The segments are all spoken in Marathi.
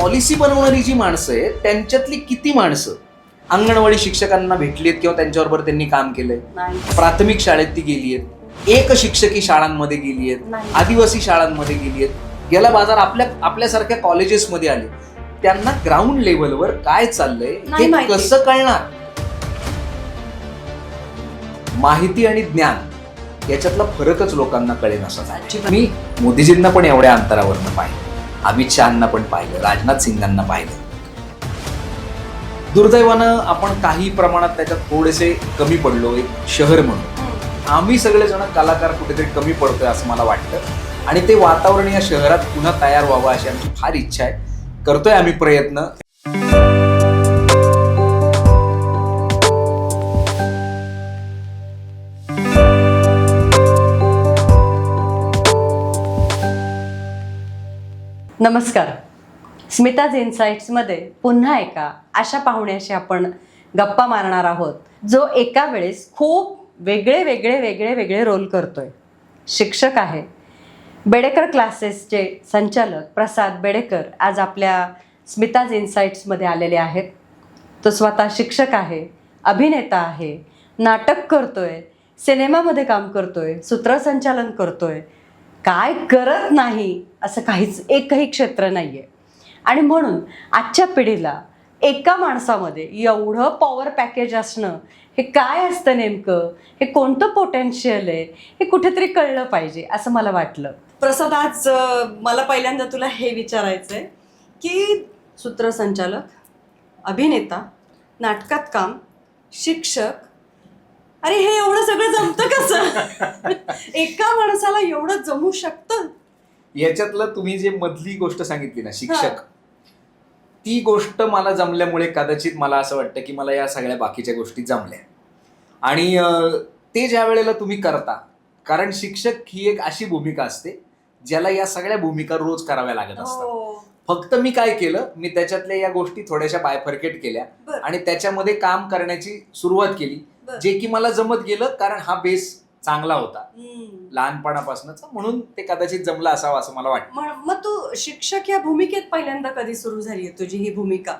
पॉलिसी बनवणारी जी माणसं आहेत त्यांच्यातली किती माणसं अंगणवाडी शिक्षकांना भेटली आहेत किंवा त्यांच्याबरोबर त्यांनी काम केलंय? प्राथमिक शाळेत ती गेली आहेत, एक शिक्षकी शाळांमध्ये गेली आहेत, आदिवासी शाळांमध्ये गेली आहेत, गेला बाजार आपल्यासारख्या कॉलेजेसमध्ये आले. त्यांना ग्राउंड लेवलवर काय चाललंय हे कसं कळणार? माहिती आणि ज्ञान याच्यातला फरकच लोकांना कळेल असं. मी मोदीजींना पण एवढ्या अंतरावरनं पाहिलं, अमित शहांना पण पाहिलं, राजनाथ सिंगांना पाहिलं. दुर्दैवानं आपण काही प्रमाणात त्याच्यात थोडेसे कमी पडलो एक शहर म्हणून. आम्ही सगळेजण कलाकार कुठेतरी कमी पडतोय असं मला वाटतं आणि ते वातावरण या शहरात पुन्हा तयार व्हावं अशी आमची फार इच्छा आहे. करतोय आम्ही प्रयत्न. नमस्कार. स्मिताज इन्साइट्समध्ये पुन्हा एका अशा पाहुण्याशी आपण गप्पा मारणार आहोत जो एका वेळेस खूप वेगळे रोल करतोय. शिक्षक आहे. बेडेकर क्लासेसचे संचालक प्रसाद बेडेकर आज आपल्या स्मिताज इन्साइट्समध्ये आलेले आहेत. तो स्वतः शिक्षक आहे, अभिनेता आहे, नाटक करतोय, सिनेमामध्ये काम करतोय, सूत्रसंचालन करतोय. काय करत नाही असं एकही क्षेत्र नाही आहे. आणि म्हणून आजच्या पिढीला एका माणसामध्ये एवढं पॉवर पॅकेज असणं हे काय असतं नेमकं, हे कोणतं पोटेन्शियल आहे हे कुठेतरी कळलं पाहिजे असं मला वाटलं. प्रसाद, आज मला पहिल्यांदा तुला हे विचारायचं आहे की सूत्रसंचालक, अभिनेता, नाटकात काम, शिक्षक, अरे हे एवढं सगळं जमतं कसं? एका माणसाला एवढं जमू शकतं? याच्यातलं तुम्ही जे मधली गोष्ट सांगितली ना, शिक्षक, ती गोष्ट मला जमल्यामुळे कदाचित मला असं वाटतं की मला या सगळ्या बाकीच्या गोष्टी जमल्या. आणि ते ज्या वेळेला तुम्ही करता, कारण शिक्षक ही एक अशी भूमिका असते ज्याला या सगळ्या भूमिका रोज कराव्या लागत असतात. फक्त मी काय केलं, मी त्याच्यातल्या या गोष्टी थोड्याशा बायफर्केट केल्या आणि त्याच्यामध्ये काम करण्याची सुरुवात केली, जे की मला जमत गेलं कारण हा बेस चांगला होता लहानपणापासूनच, म्हणून ते कदाचित जमलं असावं असं मला वाटतं. मग तू शिक्षक या भूमिकेत पहिल्यांदा कधी सुरू झाली तुझी ही भूमिका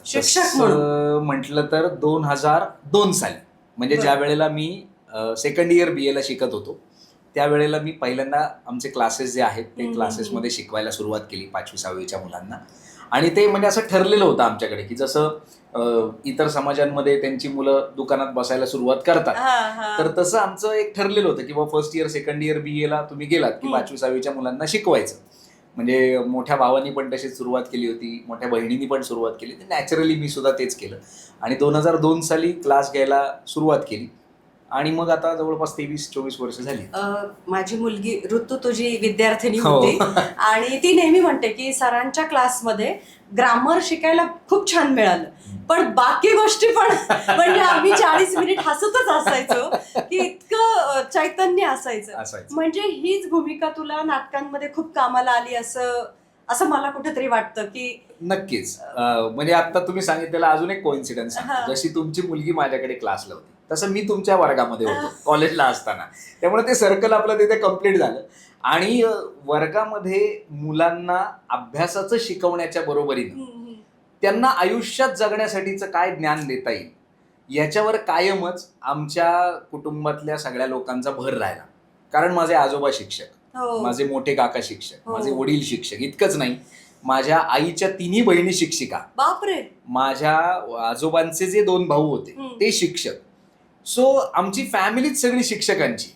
शिक्षक म्हणून? म्हटलं तर 2002 साली, म्हणजे ज्या वेळेला मी सेकंड इयर BA ला शिकत होतो त्यावेळेला मी पहिल्यांदा आमचे क्लासेस जे आहेत ते क्लासेसमध्ये शिकवायला सुरुवात केली 5वी-6वीच्या मुलांना. आणि ते म्हणजे असं ठरलेलं होतं आमच्याकडे की जसं इतर समाजांमध्ये त्यांची मुलं दुकानात बसायला सुरुवात करतात, तर तसं आमचं एक ठरलेलं होतं की बाबा first year second year BA ला तुम्ही गेलात की 5वी-6वीच्या मुलांना शिकवायचं. म्हणजे मोठ्या भावानी पण तशीच सुरुवात केली होती, मोठ्या बहिणींनी पण सुरुवात केली, तर नॅचरली मी सुद्धा तेच केलं आणि 2002 साली क्लास घ्यायला सुरुवात केली आणि मग आता जवळपास 23-24 वर्ष झाली. माझी मुलगी ऋतू तुझी विद्यार्थिनी होती आणि ती नेहमी म्हणते की सरांच्या क्लासमध्ये ग्रामर शिकायला खूप छान मिळालं, पण बाकी गोष्टी पण म्हणजे आम्ही 40 मिनिट हसतच असायचो की इतकं चैतन्य असायचं. म्हणजे हीच भूमिका तुला नाटकांमध्ये खूप कामाला आली असं मला कुठेतरी वाटतं की. नक्कीच. म्हणजे आता तुम्ही सांगितलेला अजून एक कोइन्सिडन्स, जशी तुमची मुलगी माझ्याकडे क्लासला होती तसं मी तुमच्या वर्गामध्ये होतो कॉलेजला असताना, त्यामुळे ते सर्कल आपलं तिथे कम्प्लीट झालं. आणि वर्गामध्ये मुलांना अभ्यासाचं शिकवण्याच्या बरोबरीनं त्यांना आयुष्यात जगण्यासाठीचं काय ज्ञान देता येईल याच्यावर कायमच आमच्या कुटुंबातल्या सगळ्या लोकांचा भर राहिला. कारण माझे आजोबा शिक्षक, माझे मोठे काका शिक्षक, माझे वडील शिक्षक, इतकंच नाही, माझ्या आईच्या 3 बहिणी शिक्षिका, बापरे, माझ्या आजोबांचे जे 2 भाऊ होते ते शिक्षक. सो आमची फॅमिलीच सगळी शिक्षकांची.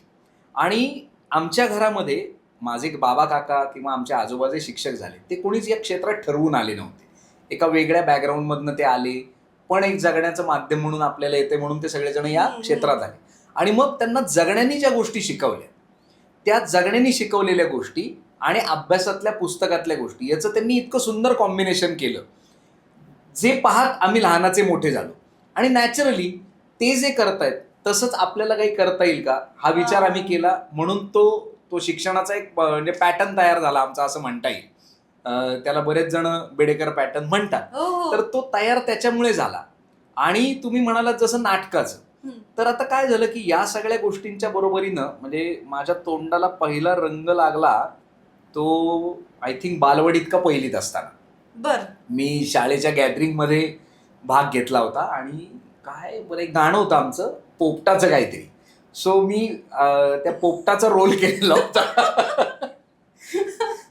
आणि आमच्या घरामध्ये माझे बाबा काका किंवा आमच्या आजोबा जे शिक्षक झाले ते कोणीच या क्षेत्रात ठरवून आले नव्हते. एका वेगळ्या बॅकग्राऊंडमधनं ते आले, पण एक जगण्याचं माध्यम म्हणून आपल्याला येते म्हणून ते सगळेजण या क्षेत्रात आले. आणि मग त्यांना जगण्यानी ज्या गोष्टी शिकवल्या, त्या जगण्यानी शिकवलेल्या गोष्टी आणि अभ्यासातल्या पुस्तकातल्या गोष्टी याचं त्यांनी इतकं सुंदर कॉम्बिनेशन केलं, जे पाहत आम्ही लहानाचे मोठे झालो. आणि नॅचरली ते जे करतायत तसंच आपल्याला काही करता येईल का हा विचार आम्ही केला, म्हणून तो शिक्षणाचा एक म्हणजे पॅटर्न तयार झाला आमचा असं म्हणता येईल. त्याला बरेच जण बेडेकर पॅटर्न म्हणतात, तर तो तयार त्याच्यामुळे झाला. आणि तुम्ही म्हणालात जसं नाटकाचं, तर आता काय झालं की या सगळ्या गोष्टींच्या बरोबरीनं म्हणजे माझ्या तोंडाला पहिला रंग लागला तो आय थिंक बालवाडीत का पहिलीत असताना. बर. मी शाळेच्या गॅदरिंग मध्ये भाग घेतला होता आणि काय बरं एक गाणं होतं आमचं पोपटाचं काहीतरी. सो मी त्या पोपटाचा रोल केलेला होता.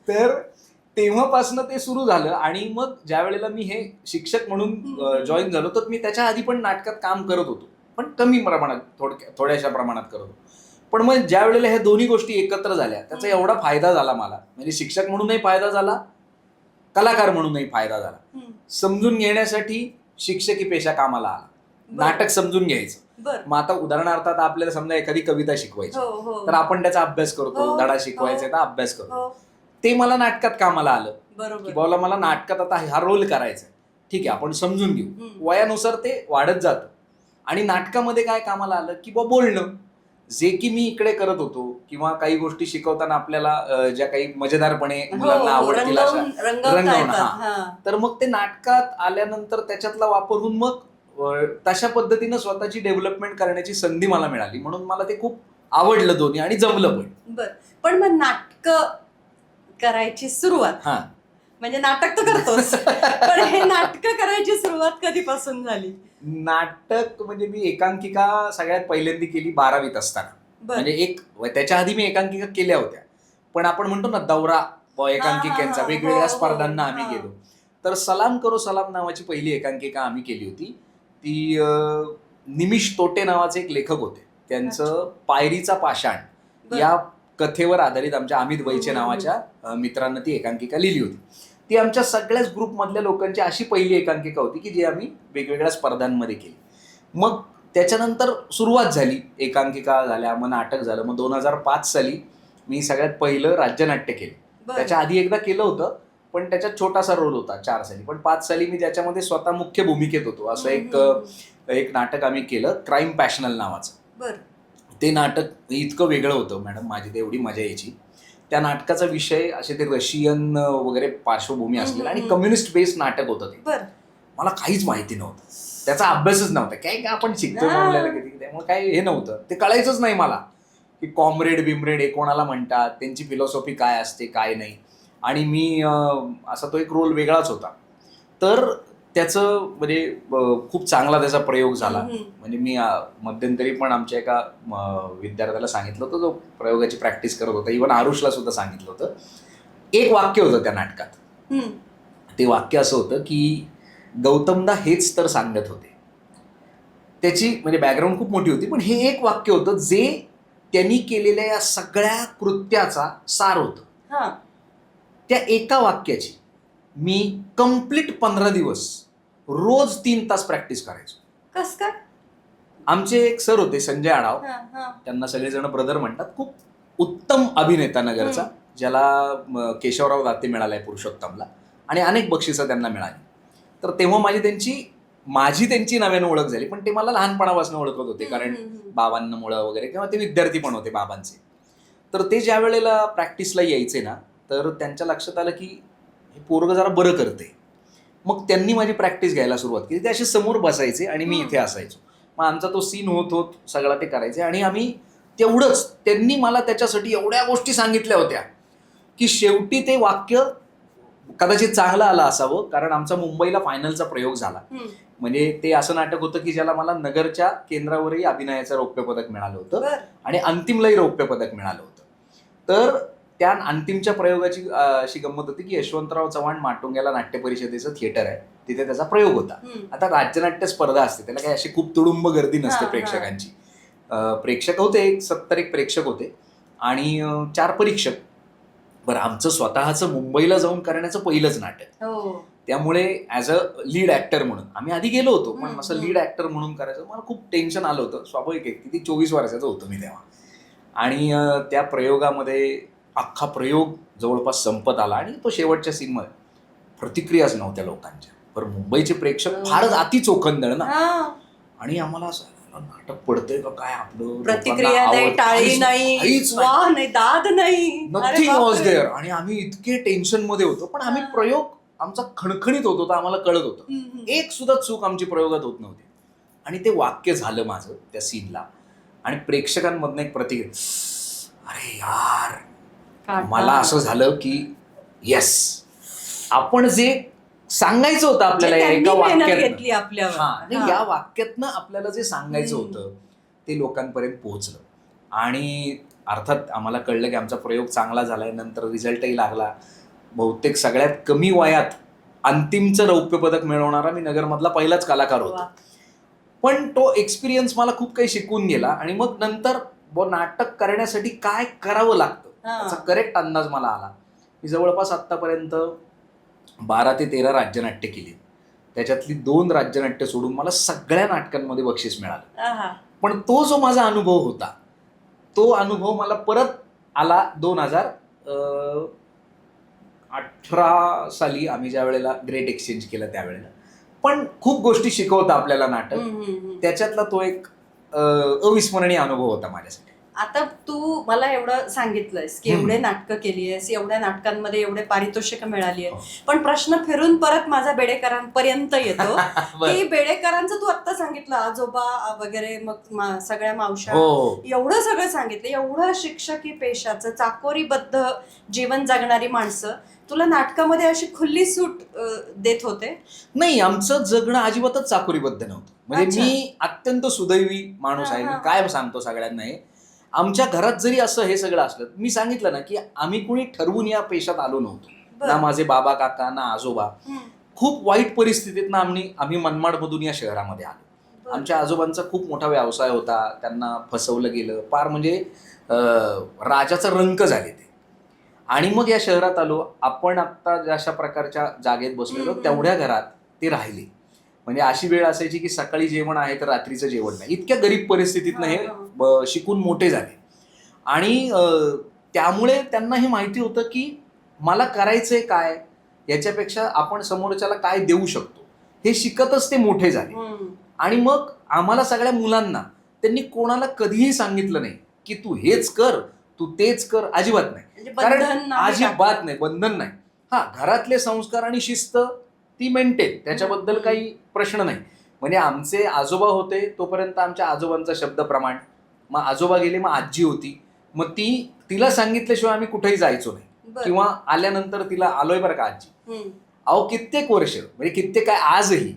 तर तेव्हापासनं ते सुरू झालं आणि मग ज्या वेळेला मी हे शिक्षक म्हणून जॉईन झालो तर मी त्याच्या आधी पण नाटकात काम करत होतो, पण कमी प्रमाणात, थोड्याशा प्रमाणात करत होतो. पण मग ज्या वेळेला ह्या दोन्ही गोष्टी एकत्र झाल्या त्याचा एवढा फायदा झाला मला, म्हणजे शिक्षक म्हणूनही फायदा झाला, कलाकार म्हणूनही फायदा झाला. समजून घेण्यासाठी शिक्षकी पेशा कामाला आला, नाटक समजून घ्यायचं. मग आता उदाहरणार्थ आता आपल्याला समजा एखादी कविता शिकवायची तर आपण त्याचा अभ्यास करतो, धडा शिकवायचा तर अभ्यास करतो. ते मला नाटकात कामाला आलं की बाबा मला नाटकात आता हा रोल करायचा, ठीक आहे आपण समजून घेऊ. वयानुसार ते वाढत जातं. आणि नाटकामध्ये काय कामाला आलं की बाबा बोलणं, जे की मी इकडे करत होतो किंवा काही गोष्टी शिकवताना आपल्याला ज्या काही मजेदारपणे मुलांना आवडतील अशा रंगवणं, हा, तर मग ते नाटकात आल्यानंतर त्याच्यातला वापर होऊन मग तशा पद्धतीनं स्वतःची डेव्हलपमेंट करण्याची संधी मला मिळाली. म्हणून मला ते खूप आवडलं दोन्ही आणि जमलं पण. बरं, पण मग नाटक करायची सुरुवात, म्हणजे नाटक तर करतोस पण हे नाटक करायची सुरुवात कधीपासून झाली? नाटक म्हणजे मी एकांकिका सगळ्यात पहिल्यांदा केली 12वीत असताना. म्हणजे त्याच्या आधी मी एकांकिका केल्या होत्या, पण आपण म्हणतो ना दौरा एकांकिकांचा, वेगवेगळ्या स्पर्धांना आम्ही गेलो. तर सलाम करो सलाम नावाची पहिली एकांकिका आम्ही केली होती. ती निमिष तोटे नावाचे एक लेखक होते, त्यांचं पायरीचा पाषाण या कथेवर आधारित आमच्या अमित वैचे नावाच्या मित्रांना ती एकांकिका लिहिली होती. ती आमच्या सगळ्याच ग्रुपमधल्या लोकांची अशी पहिली एकांकिका होती की जी आम्ही वेगवेगळ्या स्पर्धांमध्ये केली. मग त्याच्यानंतर सुरुवात झाली, एकांकिका झाल्या, मग नाटक झालं. मग 2005 साली मी सगळ्यात पहिलं राज्यनाट्य केलं. त्याच्या आधी एकदा केलं होतं पण त्याच्यात छोटासा रोल होता 4 साली. पण 5 साली मी त्याच्यामध्ये स्वतः मुख्य भूमिकेत होतो. असं एक नाटक आम्ही केलं, क्राईम पॅशनल नावाचं. ते नाटक इतकं वेगळं होतं मॅडम, माझी ते एवढी मजा यायची. त्या नाटकाचा विषय असे ते रशियन वगैरे पार्श्वभूमी असलेलं आणि कम्युनिस्ट बेस्ड नाटक होतं ते. मला काहीच माहिती नव्हतं, त्याचा अभ्यासच नव्हता. काय आपण शिकतो आपल्याला किती, त्यामुळे काय हे नव्हतं, ते कळायचंच नाही मला की कॉम्रेड बिमरेड हे कोणाला म्हणतात, त्यांची फिलॉसॉफी काय असते काय नाही. आणि मी असा तो एक रोल वेगळाच होता. तर त्याचं म्हणजे खूप चांगला त्याचा प्रयोग झाला. म्हणजे मी मध्यंतरी पण आमच्या एका विद्यार्थ्याला सांगितलं होतं, जो प्रयोगाची प्रॅक्टिस करत होता, इव्हन आरुषला सुद्धा सांगितलं होतं. एक वाक्य होतं त्या नाटकात. ते वाक्य असं होतं की गौतमदा हेच तर सांगत होते. त्याची म्हणजे बॅकग्राऊंड खूप मोठी होती, पण हे एक वाक्य होतं जे त्यांनी केलेल्या या सगळ्या कृत्याचा सार होतं. त्या एका वाक्याची मी कंप्लीट 15 दिवस रोज 3 तास प्रॅक्टिस करायचो. कस काय? आमचे एक सर होते संजय आढाव, त्यांना सगळेजण ब्रदर म्हणतात. खूप उत्तम अभिनेता नगरचा, ज्याला केशवराव दाते मिळालाय पुरुषोत्तमला आणि अनेक बक्षिसं त्यांना मिळाली. तर तेव्हा माझी त्यांची नव्यानं ओळख झाली. पण ते मला लहानपणापासून ओळखत होते, कारण बाबांमुळं वगैरे, किंवा ते विद्यार्थी पण होते बाबांचे. तर ते ज्या वेळेला प्रॅक्टिसला यायचे ना, तर त्यांच्या लक्षात आलं की हे पोरगं जरा बरं करते. मग त्यांनी माझी प्रॅक्टिस घ्यायला सुरुवात केली. ते असे समोर बसायचे आणि मी इथे असायचो. मग आमचा तो सीन होत सगळा ते करायचे. आणि आम्ही तेवढंच, त्यांनी मला त्याच्यासाठी एवढ्या गोष्टी सांगितल्या होत्या की शेवटी ते वाक्य कदाचित चांगलं आलं असावं, कारण आमचा मुंबईला फायनलचा प्रयोग झाला. म्हणजे ते असं नाटक होतं की ज्याला मला नगरच्या केंद्रावरही अभिनयाचं रौप्य पदक मिळालं होतं आणि अंतिमलाही रौप्य पदक मिळालं होतं. तर त्या अंतिमच्या प्रयोगाची अशी गंमत होती की यशवंतराव चव्हाण माटुंग्याला नाट्य परिषदेचं थिएटर आहे, तिथे त्याचा प्रयोग होता. आता राज्यनाट्य स्पर्धा असते, त्याला काही अशी खूप तुडुंब गर्दी नसते प्रेक्षकांची. प्रेक्षक होते 70 प्रेक्षक होते आणि 4 परीक्षक. बरं, आमचं स्वतःचं मुंबईला जाऊन करण्याचं पहिलंच नाटक, त्यामुळे ॲज अ लीड ऍक्टर म्हणून आम्ही आधी गेलो होतो, पण असं लीड ऍक्टर म्हणून करायचं मला खूप टेन्शन आलं होतं. स्वाभाविक आहे, किती 24 वर्षाचं होतो मी तेव्हा. आणि त्या प्रयोगामध्ये अख्खा प्रयोग जवळपास संपत आला आणि तो शेवटच्या सीनमध्ये प्रतिक्रियाच नव्हत्या लोकांच्या. पण मुंबईचे प्रेक्षक फारच अति चोखंदळ ना, आणि आम्हाला असं नाटक पडतंय का काय, आपलं प्रतिक्रिया नाही, टाळी नाही, दाद नाही, नथिंग वॉज देअर. आणि आम्ही इतके टेन्शन मध्ये होतो, पण आम्ही प्रयोग आमचा खणखणीत होत होता, आम्हाला कळत होतं. एक सुद्धा चूक आमची प्रयोगात होत नव्हती. आणि ते वाक्य झालं माझं त्या सीनला, आणि प्रेक्षकांमधनं एक प्रतिक्रिया, अरे यार, मला असं झालं की येस, आपण जे सांगायचं होतं आपल्याला म्हणजे एका त्यांनी मेहनत वाक्यात. घेतली आपल्यावर. नाही, या वाक्यातनं आपल्याला जे सांगायचं होतं ते लोकांपर्यंत पोहोचलं. आणि अर्थात आम्हाला कळलं की आमचा प्रयोग चांगला झालाय. नंतर रिझल्टही लागला. बहुतेक सगळ्यात कमी वयात अंतिमचं रौप्य पदक मिळवणारा मी नगरमधला पहिलाच कलाकार होतो. पण तो एक्सपिरियन्स मला खूप काही शिकवून गेला. आणि मग नंतर नाटक करण्यासाठी काय करावं लागतं त्याचा करेक्ट अंदाज मला आला. मी जवळपास आत्तापर्यंत 12 ते 13 राज्यनाट्य केली. त्याच्यातली 2 राज्यनाट्य सोडून मला सगळ्या नाटकांमध्ये बक्षीस मिळालं. पण तो जो माझा अनुभव होता तो अनुभव मला परत आला 2018 साली आम्ही ज्या वेळेला ग्रेट एक्सचेंज केलं त्यावेळेला. पण खूप गोष्टी शिकवतं आपल्याला नाटक. त्याच्यातला तो एक अविस्मरणीय अनुभव होता माझ्यासाठी. आता तू मला एवढं सांगितलंयस की एवढे नाटकं केली आहेस, एवढ्या नाटकांमध्ये एवढे पारितोषिक मिळाली आहे, पण प्रश्न फिरून परत माझा बेडेकरांपर्यंत येतो की बेडेकरांचं तू आता सांगितलं आजोबा वगैरे, मग सगळ्या मावश्या, एवढं सगळं सांगितलं, एवढं शिक्षकी पेशाचं चाकोरीबद्ध जीवन जगणारी माणसं तुला नाटकामध्ये अशी खुली सूट देत होते? नाही, आमचं जगणं अजिबातच चाकोरीबद्ध नव्हतं. म्हणजे मी अत्यंत सुदैवी माणूस आहे. मी काय सांगतो सगळ्यांना, आमच्या घरात जरी असं हे सगळं असलं, मी सांगितलं ना की आम्ही कुणी ठरवून या पेशात आलो नव्हतो. ना माझे बाबा काका ना आजोबा. खूप वाईट परिस्थितीतनं आम्ही मनमाडमधून या शहरामध्ये आलो. आमच्या आजोबांचा खूप मोठा व्यवसाय होता, त्यांना फसवलं गेलं फार, म्हणजे राजाचा रंक झाले ते. आणि मग या शहरात आलो. आपण आत्ता अशा प्रकारच्या जागेत बसलेलो तेवढ्या घरात ते राहिले. म्हणजे अशी वेळ असायची की सकाळी जेवण आहे तर रात्रीचं जेवण नाही. इतक्या गरीब परिस्थितीतनं हे शिकून मोठे झाले. आणि त्यामुळे त्यांना हे माहिती होतं की मला करायचंय काय, याच्यापेक्षा आपण समोरच्याला काय देऊ शकतो हे शिकतच ते मोठे झाले. आणि मग आम्हाला सगळ्या मुलांना त्यांनी कोणाला कधीही सांगितलं नाही की तू हेच कर तू तेच कर, अजिबात नाही. कारण अजिबात नाही, बंधन नाही. हा, घरातले संस्कार आणि शिस्त ती मेंटेन, त्याच्याबद्दल काही प्रश्न नाही. म्हणजे आमचे आजोबा होते तोपर्यंत आमच्या आजोबांचा शब्द प्रमाण, मग आजोबा गेले मग आजी होती, मग तिला सांगितल्याशिवाय आम्ही कुठेही जायचो नाही. किंवा आल्यानंतर तिला आलोय बरं का आजी, अहो कित्येक वर्ष, म्हणजे कित्येक काय, आजही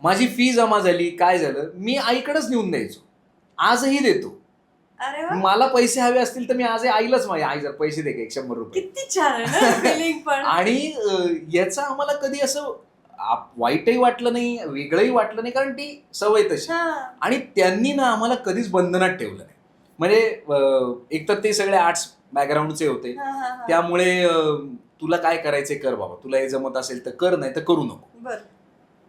माझी फी जमा झाली काय झालं मी आईकडेच नेऊन द्यायचो, आजही देतो. मला पैसे हवे असतील तर मी आजही आईलाच, माझी आई जर पैसे दे 100 रुपये. किती छान. आणि याचं आम्हाला कधी असं वाईटही वाटलं नाही, वेगळंही वाटलं नाही, कारण ती सवय तशी. आणि त्यांनी ना आम्हाला कधीच बंधनात ठेवलं नाही. म्हणजे एकतर ते सगळे आर्ट्स बॅकग्राऊंडचे होते, त्यामुळे तुला काय करायचंय कर बाबा, तुला हे जमत असेल तर कर, नाही तर करू नको,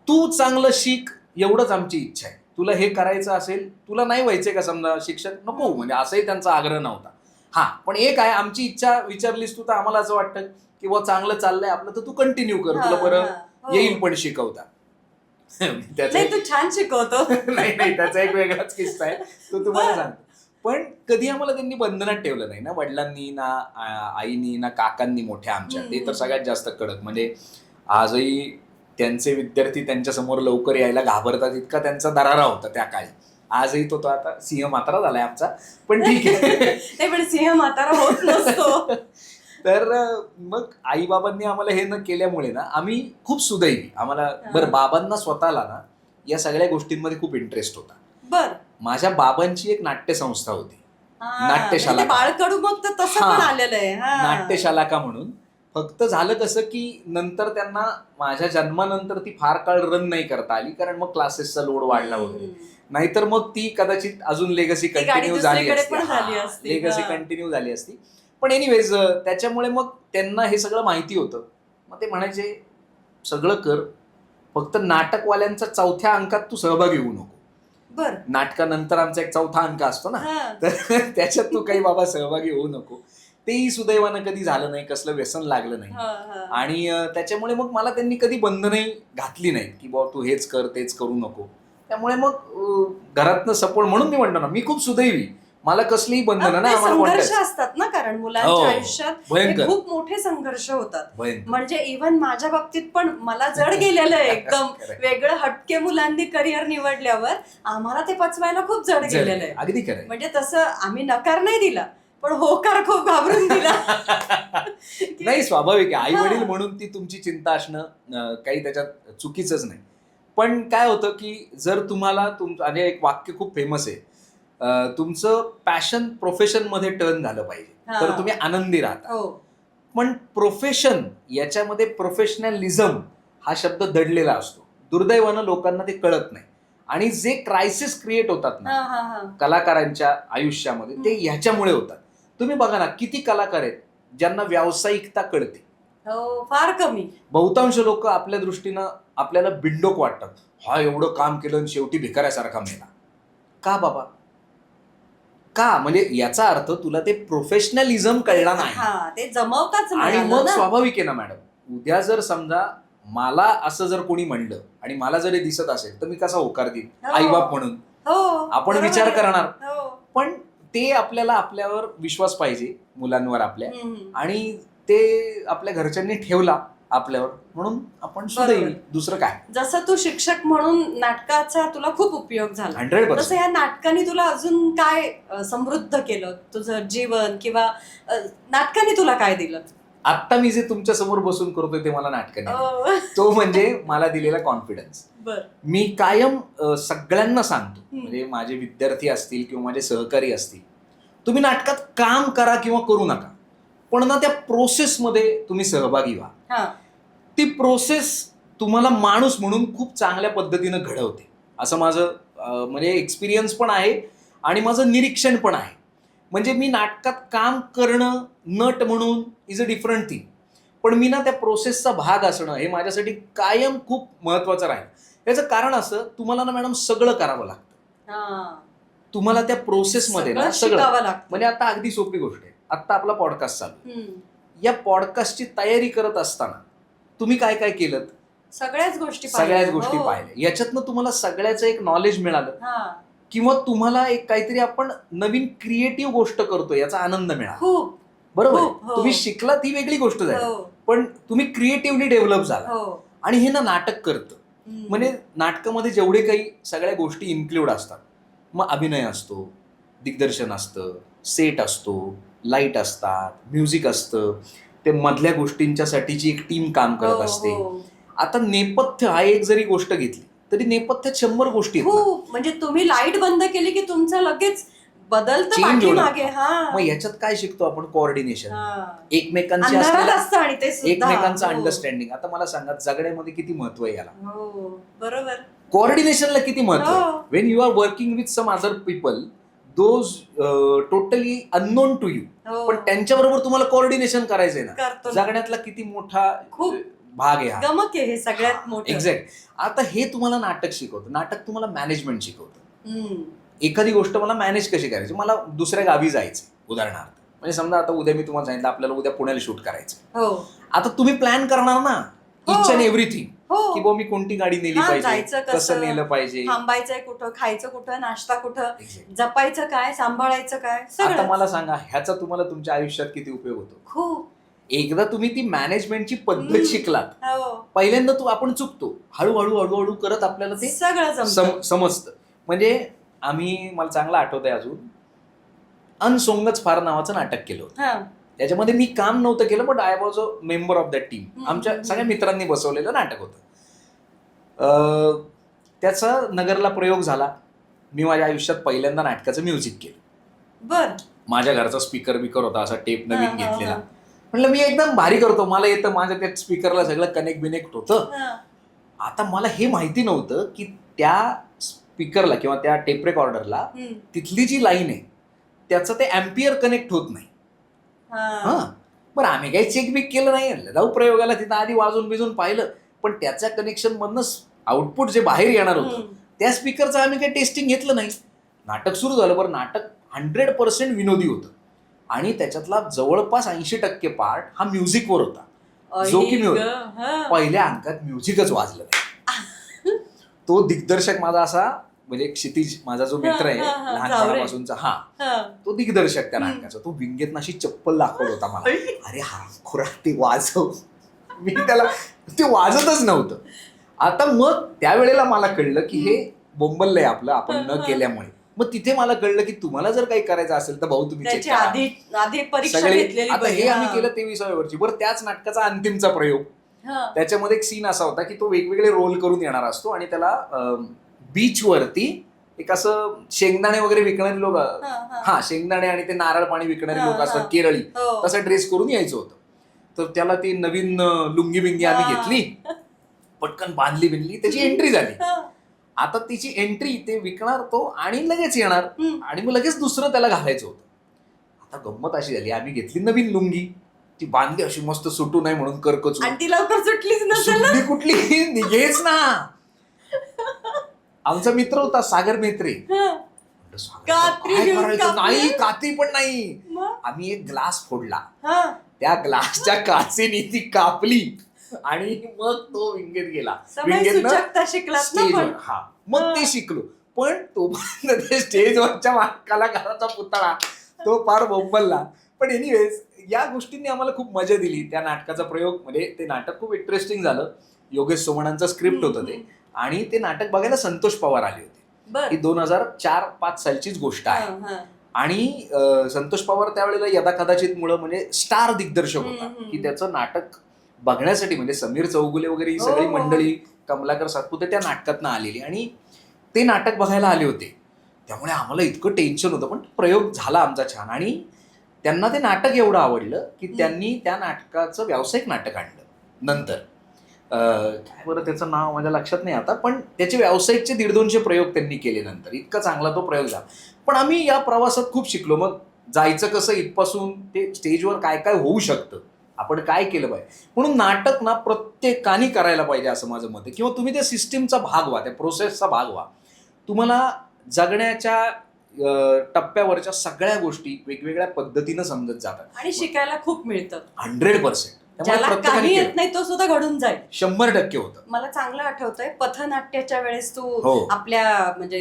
तू चांगलं शिक, एवढंच आमची इच्छा आहे. तुला हे करायचं असेल, तुला नाही व्हायचंय का समजा शिक्षक, नको, म्हणजे असंही त्यांचा आग्रह नव्हता. हा, पण एक आहे, आमची इच्छा विचारलीस तू तर आम्हाला असं वाटतं की बुवा चांगलं चाललंय आपलं तर तू कंटिन्यू कर, तुला बरं येईल पण शिकवता. तू छान शिकवतो. नाही, त्याचा एक वेगळाच किस्सा आहे, तो तुम्हाला सांगतो. पण कधी आम्हाला त्यांनी बंधनात ठेवलं नाही ना, वडिलांनी ना आईनी ना काकांनी मोठ्या आमच्या, ते तर सगळ्यात जास्त कडक. म्हणजे आजही त्यांचे विद्यार्थी त्यांच्या समोर लवकर यायला घाबरतात, इतका त्यांचा दरारा होता त्या काळी. आजही तो आता सिंह म्हातारा झालाय आमचा, पण ठीक आहे. पण सिंह म्हातारा होत नसतो. तर मग आईबाबांनी आम्हाला हे न केल्यामुळे ना आम्ही खूप सुदैवी. आम्हाला बरं, बाबांना स्वतःला ना या सगळ्या गोष्टींमध्ये खूप इंटरेस्ट होता. बर, माझ्या बाबांची एक नाट्यसंस्था होती, नाट्यशाला. बाळकडू मग तर तसं पण आलेलं आहे, नाट्यशालाका म्हणून. फक्त झालं कसं की नंतर त्यांना माझ्या जन्मानंतर ती फार काळ रन नाही करता आली, कारण मग क्लासेसचा लोड वाढला वगैरे. नाहीतर मग ती कदाचित अजून लेगसी कंटिन्यू झाली असती. पण एनिवेज त्याच्यामुळे मग त्यांना हे सगळं माहिती होतं. मग ते म्हणायचे सगळं कर, फक्त नाटकवाल्यांचा 4थ्या अंकात तू सहभागी होऊ नको. बर, नाटकानंतर आमचा एक 4था अंक असतो ना, तर त्याच्यात तू काही बाबा सहभागी होऊ नको. तेही सुदैवानं कधी झालं नाही, कसलं व्यसन लागलं नाही. आणि त्याच्यामुळे मग मला त्यांनी कधी बंधनही घातली नाही की बाबा तू हेच कर तेच करू नको. त्यामुळे मग घरातनं सपोर्ट, म्हणून मी म्हणतो ना मी खूप सुदैवी, मला कसलीही बंधनं नाही. संघर्ष असतात ना, कारण मुलांच्या आयुष्यात खूप मोठे संघर्ष होतात. म्हणजे इव्हन माझ्या बाबतीत पण मला जड गेलेलं आहे एकदम वेगळं. हटके मुलांनी करिअर निवडल्यावर आम्हाला ते पचवायला खूप जड गेलेलं आहे. अगदी खरं. म्हणजे तसं आम्ही नकार नाही दिला, पण होकार खूप घाबरून दिला. नाही, स्वाभाविक आहे. आई वडील म्हणून ती तुमची चिंता असणं काही त्याच्यात चुकीचंच नाही. पण काय होतं की जर तुम्हाला आणि एक वाक्य खूप फेमस आहे, तुमचं पॅशन प्रोफेशन मध्ये टर्न झालं पाहिजे तर हा. तुम्ही आनंदी राहता. हो. पण प्रोफेशन याच्यामध्ये प्रोफेशनलिझम हा शब्द दडलेला असतो. दुर्दैवानं लोकांना ते कळत नाही आणि जे क्रायसिस क्रिएट होतात हा, ना हा, हा. कलाकारांच्या आयुष्यामध्ये ते ह्याच्यामुळे होतात. तुम्ही बघा ना, किती कलाकार आहेत ज्यांना व्यावसायिकता कळते. हो, फार कमी. बहुतांश लोक आपल्या दृष्टीनं आपल्याला बिंडोक वाटतात. हा एवढं काम केलं आणि शेवटी भिकाऱ्यासारखा मेला. का बाबा? का? म्हणजे याचा अर्थ तुला ते प्रोफेशनलिझम कळला नाही. हा, ते जमवताच नाही आणि आलं मग ना. स्वाभाविक आहे ना मॅडम, उद्या जर समजा मला असं जर कोणी म्हणलं आणि मला जरी दिसत असेल तर मी कसा होकार देईन हो. आईबाप म्हणून? हो, आपण बरोबर विचार आहे. करणार. हो. पण ते आपल्याला आपल्यावर विश्वास पाहिजे, मुलांवर आपल्या, हम्म. आणि ते आपल्या घरच्यांनी ठेवला आपल्यावर म्हणून आपण सुदैवी. बरोबर. दुसरं काय. जसं तू शिक्षक म्हणून नाटकाचा तुला खूप उपयोग झाला, 100%. तसं या नाटकाने तुला अजून काय समृद्ध केलं तुझं जीवन, किंवा नाटकाने तुला काय दिलं? आत्ता मी जे तुमच्या समोर बसून करतोय ते मला नाटकाने अ, तो म्हणजे मला दिलेला कॉन्फिडन्स. बर. मी कायम सगळ्यांना सांगतो, म्हणजे माझे विद्यार्थी असतील किंवा माझे सहकारी असतील, तुम्ही नाटकात काम करा किंवा करू नका, पण ना त्या प्रोसेसमध्ये तुम्ही सहभागी व्हा. हा. ती प्रोसेस तुम्हाला माणूस म्हणून खूप चांगल्या पद्धतीनं घडवते, असं माझं म्हणजे एक्सपिरियन्स पण आहे आणि माझं निरीक्षण पण आहे. म्हणजे मी नाटकात काम करणं नट म्हणून इज अ डिफरंट थिंग, पण मी ना त्या प्रोसेसचा भाग असणं हे माझ्यासाठी कायम खूप महत्वाचं राहील. याचं कारण असं, तुम्हाला ना मॅडम सगळं करावं लागतं. हा. तुम्हाला त्या प्रोसेसमध्ये ना सगळं, शिकावं लागतं. म्हणजे आता अगदी सोपी गोष्ट आहे, आत्ता आपला पॉडकास्ट चालू आहे. हम्म. या पॉडकास्टची तयारी करत असताना तुम्ही काय काय केलं? सगळ्याच गोष्टी सगळ्याच पाहिल्या. गोष्टी हो. पाहिल्या. याच्यातनं तुम्हाला सगळ्याचं एक नॉलेज मिळालं, हा. किंवा तुम्हाला एक काहीतरी आपण नवीन क्रिएटिव्ह गोष्ट करतोय याचा आनंद मिळाला. खूप. बरोबर आहे? खूप, हो. तुम्ही शिकलात ही वेगळी गोष्ट झाली, हो. पण तुम्ही क्रिएटिव्हली डेव्हलप झाला. हो. आणि हे ना नाटक करतं. हम्म. म्हणजे नाटकामध्ये जेवढे काही सगळ्या गोष्टी इन्क्लूड असतात, मग अभिनय असतो, दिग्दर्शन असतं, सेट असतो, लाईट असतात, म्युझिक असतं, ते मधल्या गोष्टींच्यासाठीची एक टीम काम करत हो, असते. हो. आता नेपथ्य हा एक जरी गोष्ट घेतली तरी नेपथ्यात 100 गोष्टी आहेत ना. खूप. म्हणजे तुम्ही लाईट बंद केली की तुमचं लगेच बदलतं Change होणं. पाठीमागे. हा. मग याच्यात काय शिकतो आपण? कोऑर्डिनेशन, हा. एकमेकांची अंधारात असलेल्या असतं आणि ते सुद्धा. एकमेकांचं हो. अंडरस्टँडिंग. आता मला सांगा, जगण्यामध्ये किती महत्व आहे याला? हो, बरोबर. कोऑर्डिनेशनला किती महत्व आहे? हो. When you are working with some other people, those totally unknown to you, हो. पण त्यांच्याबरोबर तुम्हाला कोऑर्डिनेशन करायचंय ना. करतो ना. जगण्यातला किती मोठा खूप भाग आहे हा. गमक आहे हे सगळ्यात मोठं. एक्झॅक्ट. आता हे तुम्हाला नाटक शिकवतं. नाटक तुम्हाला मॅनेजमेंट शिकवतं. हम्म. एखादी गोष्ट मला मॅनेज कशी करायची. मला दुसऱ्या गावी जायचं उदाहरणार्थ, म्हणजे समजा आता उद्या मी तुम्हाला सांगितलं आपल्याला उद्या पुण्याला शूट करायचं. हो. आता तुम्ही प्लॅन करणार ना हो. इच अँड एव्हरीथिंग, हो. की बुवा मी कोणती गाडी नेली हा, पाहिजे, जायचं कसं, कसं नेलं पाहिजे. थांबायचंय कुठं, खायचं कुठं, नाश्ता कुठं, Exactly. जपायचं काय, सांभाळायचं काय, आता सगळं. मला सांगा, ह्याचा तुम्हाला तुमच्या आयुष्यात किती उपयोग होतो? खूप. एकदा तुम्ही ती मॅनेजमेंटची पद्धत हम्म. शिकलात, हो. पहिल्यांदा आपण चुकतो, हळूहळू हळूहळू करत आपल्याला ते सगळं जमतं. समजतं. म्हणजे मला चांगलं आठवत आहे अजून, अनसोंगच फार नावाचं नाटक केलं होतं. हा. त्याच्यामध्ये मी काम नव्हतं केलं, but I was a member of that team. हम्म. आमच्या सगळ्या मित्रांनी बसवलेलं नाटक होतं. त्याचा नगरला प्रयोग झाला. मी माझ्या आयुष्यात पहिल्यांदा नाटकाचं म्युझिक केलं. बर. माझ्या घरचा स्पीकर बिकर होता, असा टेप नवीन हा, हा, घेतलेला. हा. म्हटलं मी एकदम भारी करतो, मला येतं, माझ्या त्या स्पीकरला सगळं कनेक्ट बिनेक्ट होतं. हा. आता मला हे माहिती नव्हतं की त्या स्पीकरला किंवा त्या टेप रेकॉर्डरला हम्म. तिथली जी लाईन आहे त्याचं ते अँपियर कनेक्ट होत नाही. हा. हा, बरं आम्ही काही चेक बिक केलं नाही, जाऊ प्रयोगाला, तिथं आधी वाजून बिजून पाहिलं, पण त्याच्या कनेक्शन मधनं आउटपुट जे बाहेर येणार होतं हम्म. त्या स्पीकरचं आम्ही काही टेस्टिंग घेतलं नाही. नाटक सुरू झालं. बरं, नाटक 100% विनोदी होतं आणि त्याच्यातला जवळपास 80% पार्ट हा म्युझिकवर होता, जो की आई मी ग, हा. पहिल्या अंकात म्युझिकच वाजलं नाही. तो दिग्दर्शक माझा असा, म्हणजे क्षितिज माझा जो मित्र आहे हा, हा, हा, लहानपणापासूनचा, हा, हा. तो दिग्दर्शक त्या हम्म. नाटकाचा, तो विंगेत अशी चप्पल दाखवत होता मला. अरे हा खुरा ते वाजव. मी त्याला ते वाजतच नव्हतं. आता मग त्यावेळेला मला कळलं की हे बोंबललंय आपलं आपण न केल्यामुळे. मग तिथे मला कळलं की तुम्हाला जर काही करायचं असेल तर भाऊ तुम्ही check त्याची करा. आधी परीक्षा सगळे घेतलेली आता बरी. हे आम्ही हा. केलं 23व्या वर्षी. बरं त्याच नाटकाचा अंतिमचा प्रयोग, हा. त्याच्यामध्ये एक सीन असा होता की तो वेगवेगळे रोल करून येणार असतो आणि त्याला बीचवरती एक असं शेंगदाणे वगैरे विकणारे लोक, हा शेंगदाणे आणि ते नारळ पाणी विकणारे हा, लोक हा. असतात केरळी, हो. तसा ड्रेस करून यायचं होतं. तर त्याला ती नवीन लुंगी बिंगी आम्ही हा. घेतली, पटकन बांधली बिंधली, त्याची एंट्री झाली. हा. आता तिची एंट्री ते विकणार तो आणि लगेच येणार हम्म. आणि मग लगेच दुसरं त्याला घालायचं होतं. आता गंमत अशी झाली, आम्ही घेतली नवीन लुंगी, ती बांधली अशी मस्त सुटू नाही म्हणून करकचू. आणि ती लवकर सुटलीच नसेल ना. सुटली कुठली, निघेच ना. आमचा मित्र होता सागर मेत्रे. हा. म्हटलं, सागर, कात्री काय घेऊन करायचं? कापलं? नाही, कात्री पण नाही. मग? आम्ही एक ग्लास फोडला, हा. त्या ग्लासच्या काचेने ती कापली आणि मग तो विंगेत गेला. समय विंगेतनं सूचकता शिकलात ना स्टेजवर. पण. हा, मग ते शिकलो. पण तोपर्यंत ते स्टेजवरच्या कलाकाराचा पुतळा तो फार बोंबलला. पण एनिवेज या गोष्टींनी आम्हाला खूप मजा दिली. त्या नाटकाचा प्रयोग म्हणजे ते नाटक खूप इंटरेस्टिंग झालं. योगेश सोमणांचं स्क्रिप्ट होतं ते, आणि ते नाटक बघायला संतोष पवार आले होते. ही 2004-05 सालचीच गोष्ट आहे. आणि संतोष पवार त्यावेळेला यदा कदाचित मुळे म्हणजे स्टार दिग्दर्शक होता, की त्याचं नाटक बघण्यासाठी म्हणजे समीर चौगुले वगैरे ही सगळी मंडळी, कमलाकर सातपुते त्या नाटकातनं आलेली आणि ते नाटक बघायला आले होते. त्यामुळे आम्हाला इतकं टेन्शन होतं, पण प्रयोग झाला आमचा छान. आणि त्यांना ते नाटक एवढं आवडलं की त्यांनी त्या नाटकाचं व्यावसायिक नाटक आणलं नंतर. काय बरं त्याचं नाव माझ्या लक्षात नाही आता, पण त्याचे व्यावसायिकचे 150-200 प्रयोग त्यांनी केले नंतर. इतका चांगला तो प्रयोग झाला. पण आम्ही या प्रवासात खूप शिकलो. मग जायचं कसं इथपासून ते स्टेजवर काय काय होऊ शकतं, आपण काय केलं पाहिजे. म्हणून नाटक ना प्रत्येकाने करायला पाहिजे असं माझं मत आहे. किंवा तुम्ही त्या सिस्टीमचा भाग व्हा, त्या प्रोसेसचा भाग व्हा. तुम्हाला जगण्याच्या टप्प्यावरच्या सगळ्या गोष्टी वेगवेगळ्या पद्धतीनं समजत जातात आणि शिकायला खूप मिळतं. 100%. ज्याला काही येत नाही तो सुद्धा घडून जाईल. 100% होतं. मला चांगलं आठवतंय पथनाट्याच्या वेळेस तू हो. आपल्या म्हणजे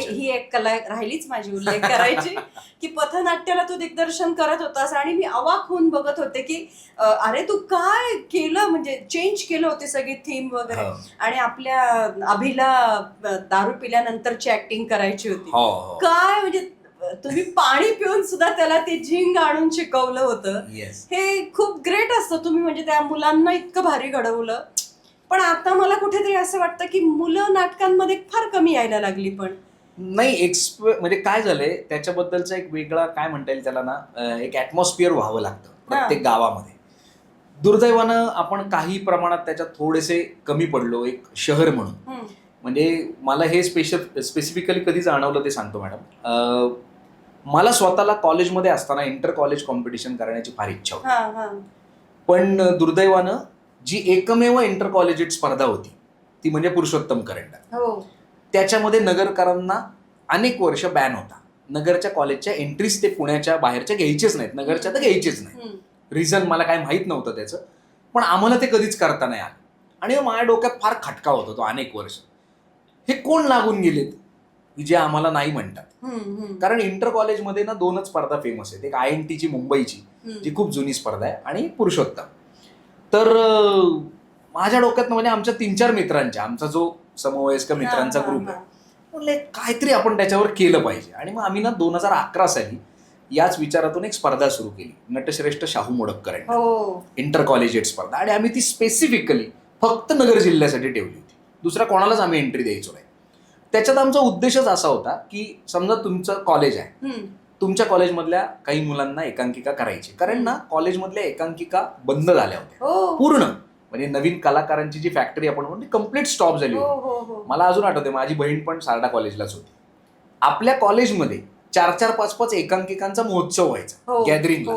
ही एक कला राहिलीच माझी उल्लेख करायची की पथनाट्याला तू दिग्दर्शन करत होतास आणि मी अवाक होऊन बघत होते की अरे तू काय केलं, म्हणजे चेंज केलं होते सगळी थीम वगैरे. आणि आपल्या अभिला दारू पिल्यानंतरची ऍक्टिंग करायची होती. काय म्हणजे तुम्ही पाणी पिऊन सुद्धा त्याला ते झिंग आणून शिकवलं होतं. हे खूप ग्रेट असतं. तुम्ही म्हणजे त्या मुलांना इतकं भारी घडवलं. पण आता मला कुठेतरी असं वाटतं की मुलं नाटकांमध्ये फार कमी यायला लागली. पण नाही, म्हणजे काय झालंय त्याच्याबद्दलचा एक वेगळा काय म्हणता येईल त्याला ना, एक ऍटमॉस्फिअर व्हावं लागतं प्रत्येक गावामध्ये. दुर्दैवानं आपण काही प्रमाणात त्याच्यात थोडेसे कमी पडलो एक शहर म्हणून. म्हणजे मला हे स्पेसिफिकली कधी जाणवलं ते सांगतो मॅडम. मला स्वतःला कॉलेजमध्ये असताना इंटर कॉलेज कॉम्पिटिशन करण्याची फार इच्छा होती. पण दुर्दैवानं जी एकमेव इंटर कॉलेजिएट स्पर्धा होती ती म्हणजे पुरुषोत्तम करंडक. त्याच्यामध्ये नगरकरांना अनेक वर्ष बॅन होता. नगरच्या कॉलेजच्या एंट्रीज ते पुण्याच्या बाहेरच्या घ्यायचेच नाहीत, नगरच्या तर घ्यायचेच नाही. रिझन मला काय माहीत नव्हतं त्याचं, पण आम्हाला ते कधीच करता नाही आलं. आणि माझ्या डोक्यात फार खटका होता तो अनेक वर्ष, हे कोण लागून गेलेत की जे आम्हाला नाही म्हणतात. कारण इंटर कॉलेजमध्ये ना 2च स्पर्धा फेमस आहेत, एक INTची मुंबईची जी खूप जुनी स्पर्धा आहे आणि पुरुषोत्तम. तर माझ्या डोक्यात म्हणजे आमच्या 3-4 मित्रांच्या, आमचा जो समवयस्क मित्रांचा ग्रुप आहे, म्हणले काहीतरी आपण त्याच्यावर केलं पाहिजे. आणि मग आम्ही ना 2011 साली याच विचारातून एक स्पर्धा सुरू केली, नटश्रेष्ठ शाहू मोडककर इंटर कॉलेजिएट स्पर्धा. आणि आम्ही ती स्पेसिफिकली फक्त नगर जिल्ह्यासाठी ठेवली होती. दुसऱ्या कोणालाच आम्ही एंट्री द्यायचो नाही. त्याच्यात आमचा उद्देशच असा होता की समजा तुमचं कॉलेज आहे, तुमच्या कॉलेजमधल्या काही मुलांना एकांकिका करायची. कारण ना कॉलेजमधल्या एकांकिका बंद झाल्या होत्या पूर्ण. म्हणजे नवीन कलाकारांची जी फॅक्टरी आपण म्हणतो कम्प्लीट स्टॉप झाली होती. मला अजून आठवते, माझी बहीण पण सारडा कॉलेजलाच होती. आपल्या कॉलेजमध्ये 4-4, 5-5 एकांकिकांचा महोत्सव व्हायचा गॅदरिंगला.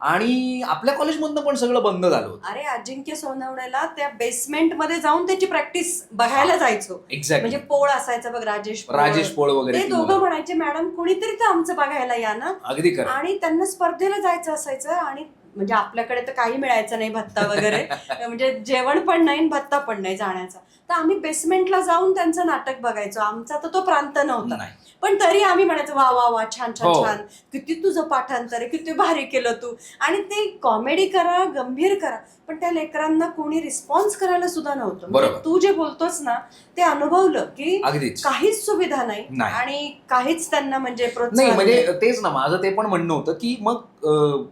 आणि आपल्या कॉलेजमधनं पण सगळं बंद झालं होतं. अरे अजिंक्य सोनवणेला त्या बेसमेंट मध्ये जाऊन त्याची प्रॅक्टिस बघायला जायचो. एक्झॅक्टली. म्हणजे पोळ असायचं बघ, राजेश पोळ वगैरे. ते दोघं म्हणायचे मॅडम कोणीतरी तर आमचं बघायला या ना. अगदी खरं. आणि त्यांना स्पर्धेला जायचं असायचं आणि म्हणजे आपल्याकडे तर काही मिळायचं नाही, भत्ता वगैरे म्हणजे जेवण पण नाही आणि भत्ता पण नाही जाण्याचा. तर आम्ही बेसमेंटला जाऊन त्यांचं नाटक बघायचो. आमचा तर तो प्रांत नव्हता, नाही. पण तरी आम्ही म्हणायचो वा वा वा, छान छान हो. छान, किती तुझं पाठांतर आहे, किती भारी केलं तू. आणि ते कॉमेडी करा, गंभीर करा, पण त्या लेकरांना कोणी रिस्पॉन्स करायला सुद्धा नव्हतं. म्हणजे बरोबर. तू जे बोलतोस ना ते अनुभवलं की अगदीच काहीच सुविधा नाही नाही. आणि काहीच त्यांना म्हणजे नाही, प्रोत्साहन म्हणजे तेच ना, माझं ते पण म्हणणं होतं की मग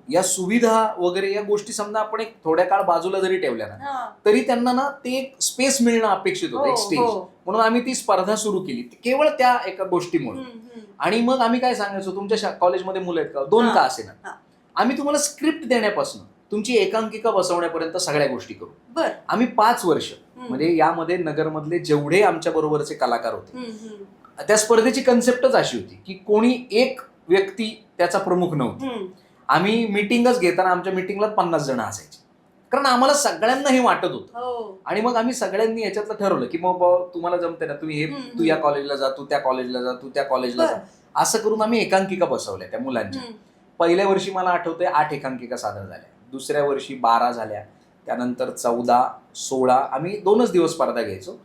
या सुविधा वगैरे या गोष्टी समजा आपण एक थोड्या काळ बाजूला जरी ठेवल्या ना, हा. तरी त्यांना ना ते एक स्पेस मिळणं अपेक्षित होतं, एक हो, स्टेज. हो. म्हणून आम्ही ती स्पर्धा सुरू केली केवळ त्या एका गोष्टीमुळे. हम्म, हम्म. आणि मग आम्ही काय सांगायचो, तुमच्या कॉलेजमध्ये मुलं आहेत का, 2 का असे हा. ना, आम्ही तुम्हाला स्क्रिप्ट देण्यापासून तुमची एकांकिका बसवण्यापर्यंत सगळ्या गोष्टी करू. बर. आम्ही 5 वर्ष हम्म. म्हणजे यामध्ये नगरमधले जेवढे आमच्या बरोबरचे कलाकार होते, हम्म, हम्म. त्या स्पर्धेची कन्सेप्टच अशी होती की कोणी एक व्यक्ती त्याचा प्रमुख नव्हता. हम्म. आम्ही मिटिंगच घेताना आमच्या मिटिंगला 50 जण असायचे, कारण आम्हाला सगळ्यांना हे वाटत होतं. हो. आणि मग आम्ही सगळ्यांनी याच्यातलं ठरवलं की मग बाबा तुम्हाला जमते ना, तुम्ही हे हम्म. तू या कॉलेजला जा, तू त्या कॉलेजला जा, तू त्या कॉलेजला जा, बर. असं करून आम्ही एकांकिका बसवल्या त्या मुलांच्या. हम्म. पहिल्या वर्षी मला आठवतंय 8 एकांकिका सादर झाल्या, दुसऱ्या वर्षी 12 झाल्या, त्यानंतर 14, 16. आम्ही 2च दिवस स्पर्धा घ्यायचो.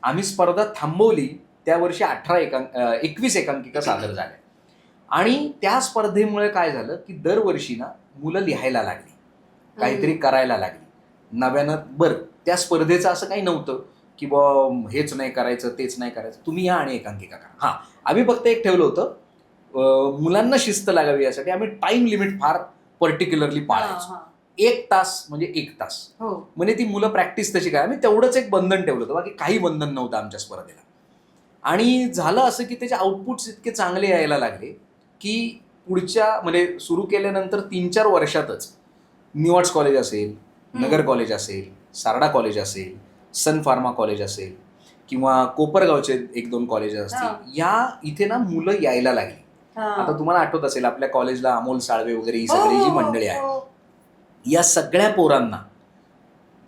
आम्ही स्पर्धा थांबवली त्या वर्षी 21 एकांकिका सादर झाल्या. आणि त्या स्पर्धेमुळे काय झालं की दरवर्षी ना मुलं लिहायला लागली, काहीतरी करायला लागली नव्यानं. बरं, त्या स्पर्धेचं असं काही नव्हतं की बा हेच नाही करायचं तेच नाही करायचं, तुम्ही या आणि एकांकिका करा. हां, आम्ही फक्त एक ठेवलं होतं, मुलांना शिस्त लागावी यासाठी आम्ही टाइम लिमिट फार पर्टिक्युलरली पाळायचो. हा, हा. 1 तास म्हणजे 1 तास, हो. म्हणजे ती मुलं प्रॅक्टिस तशी काय, आम्ही तेवढंच एक बंधन ठेवलं होतं, बाकी काही बंधन नव्हतं आमच्या स्पर्धेला. आणि झालं असं की त्याचे आउटपुट्स इतके चांगले यायला लागले की पुढच्या म्हणजे सुरू केल्यानंतर 3-4 वर्षातच निवॉट्स कॉलेज असेल, नगर कॉलेज असेल, सारडा कॉलेज असेल, सन फार्मा कॉलेज असेल किंवा कोपरगावचे 1-2 कॉलेजेस असतील, या इथे ना मुलं यायला लागली. आता तुम्हाला आठवत असेल आपल्या कॉलेजला अमोल साळवे वगैरे ही सगळी जी मंडळी आहे, या सगळ्या पोरांना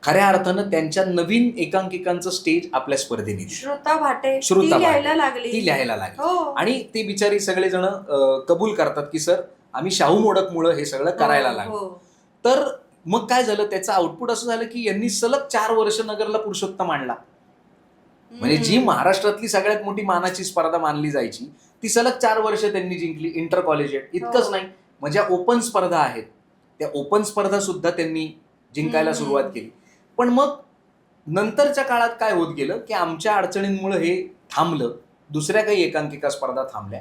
खऱ्या अर्थानं त्यांच्या नवीन एकांकिकांचं स्टेज आपल्या स्पर्धेने दिलं. श्रुता भाटे श्रुता ती भाटे. लिहायला लागली. ती लिहायला लागली. हो. आणि ते बिचारी सगळेजण कबूल करतात की सर आम्ही शाहू मोडकमुळं हे सगळं करायला लागलो. हो. तर मग काय झालं, त्याचं आउटपुट असं झालं की यांनी सलग 4 वर्ष नगरला पुरुषोत्तम आणला. म्हणजे जी महाराष्ट्रातली सगळ्यात मोठी मानाची स्पर्धा मानली जायची ती सलग 4 वर्ष त्यांनी जिंकली. इंटर कॉलेजिएट इतकंच नाही, म्हणजे ओपन स्पर्धा आहेत त्या ओपन स्पर्धा सुद्धा त्यांनी जिंकायला सुरुवात केली. पण मग नंतरच्या काळात काय होत गेलं की आमच्या अडचणींमुळे हे थांबलं, दुसऱ्या काही एकांकिका स्पर्धा थांबल्या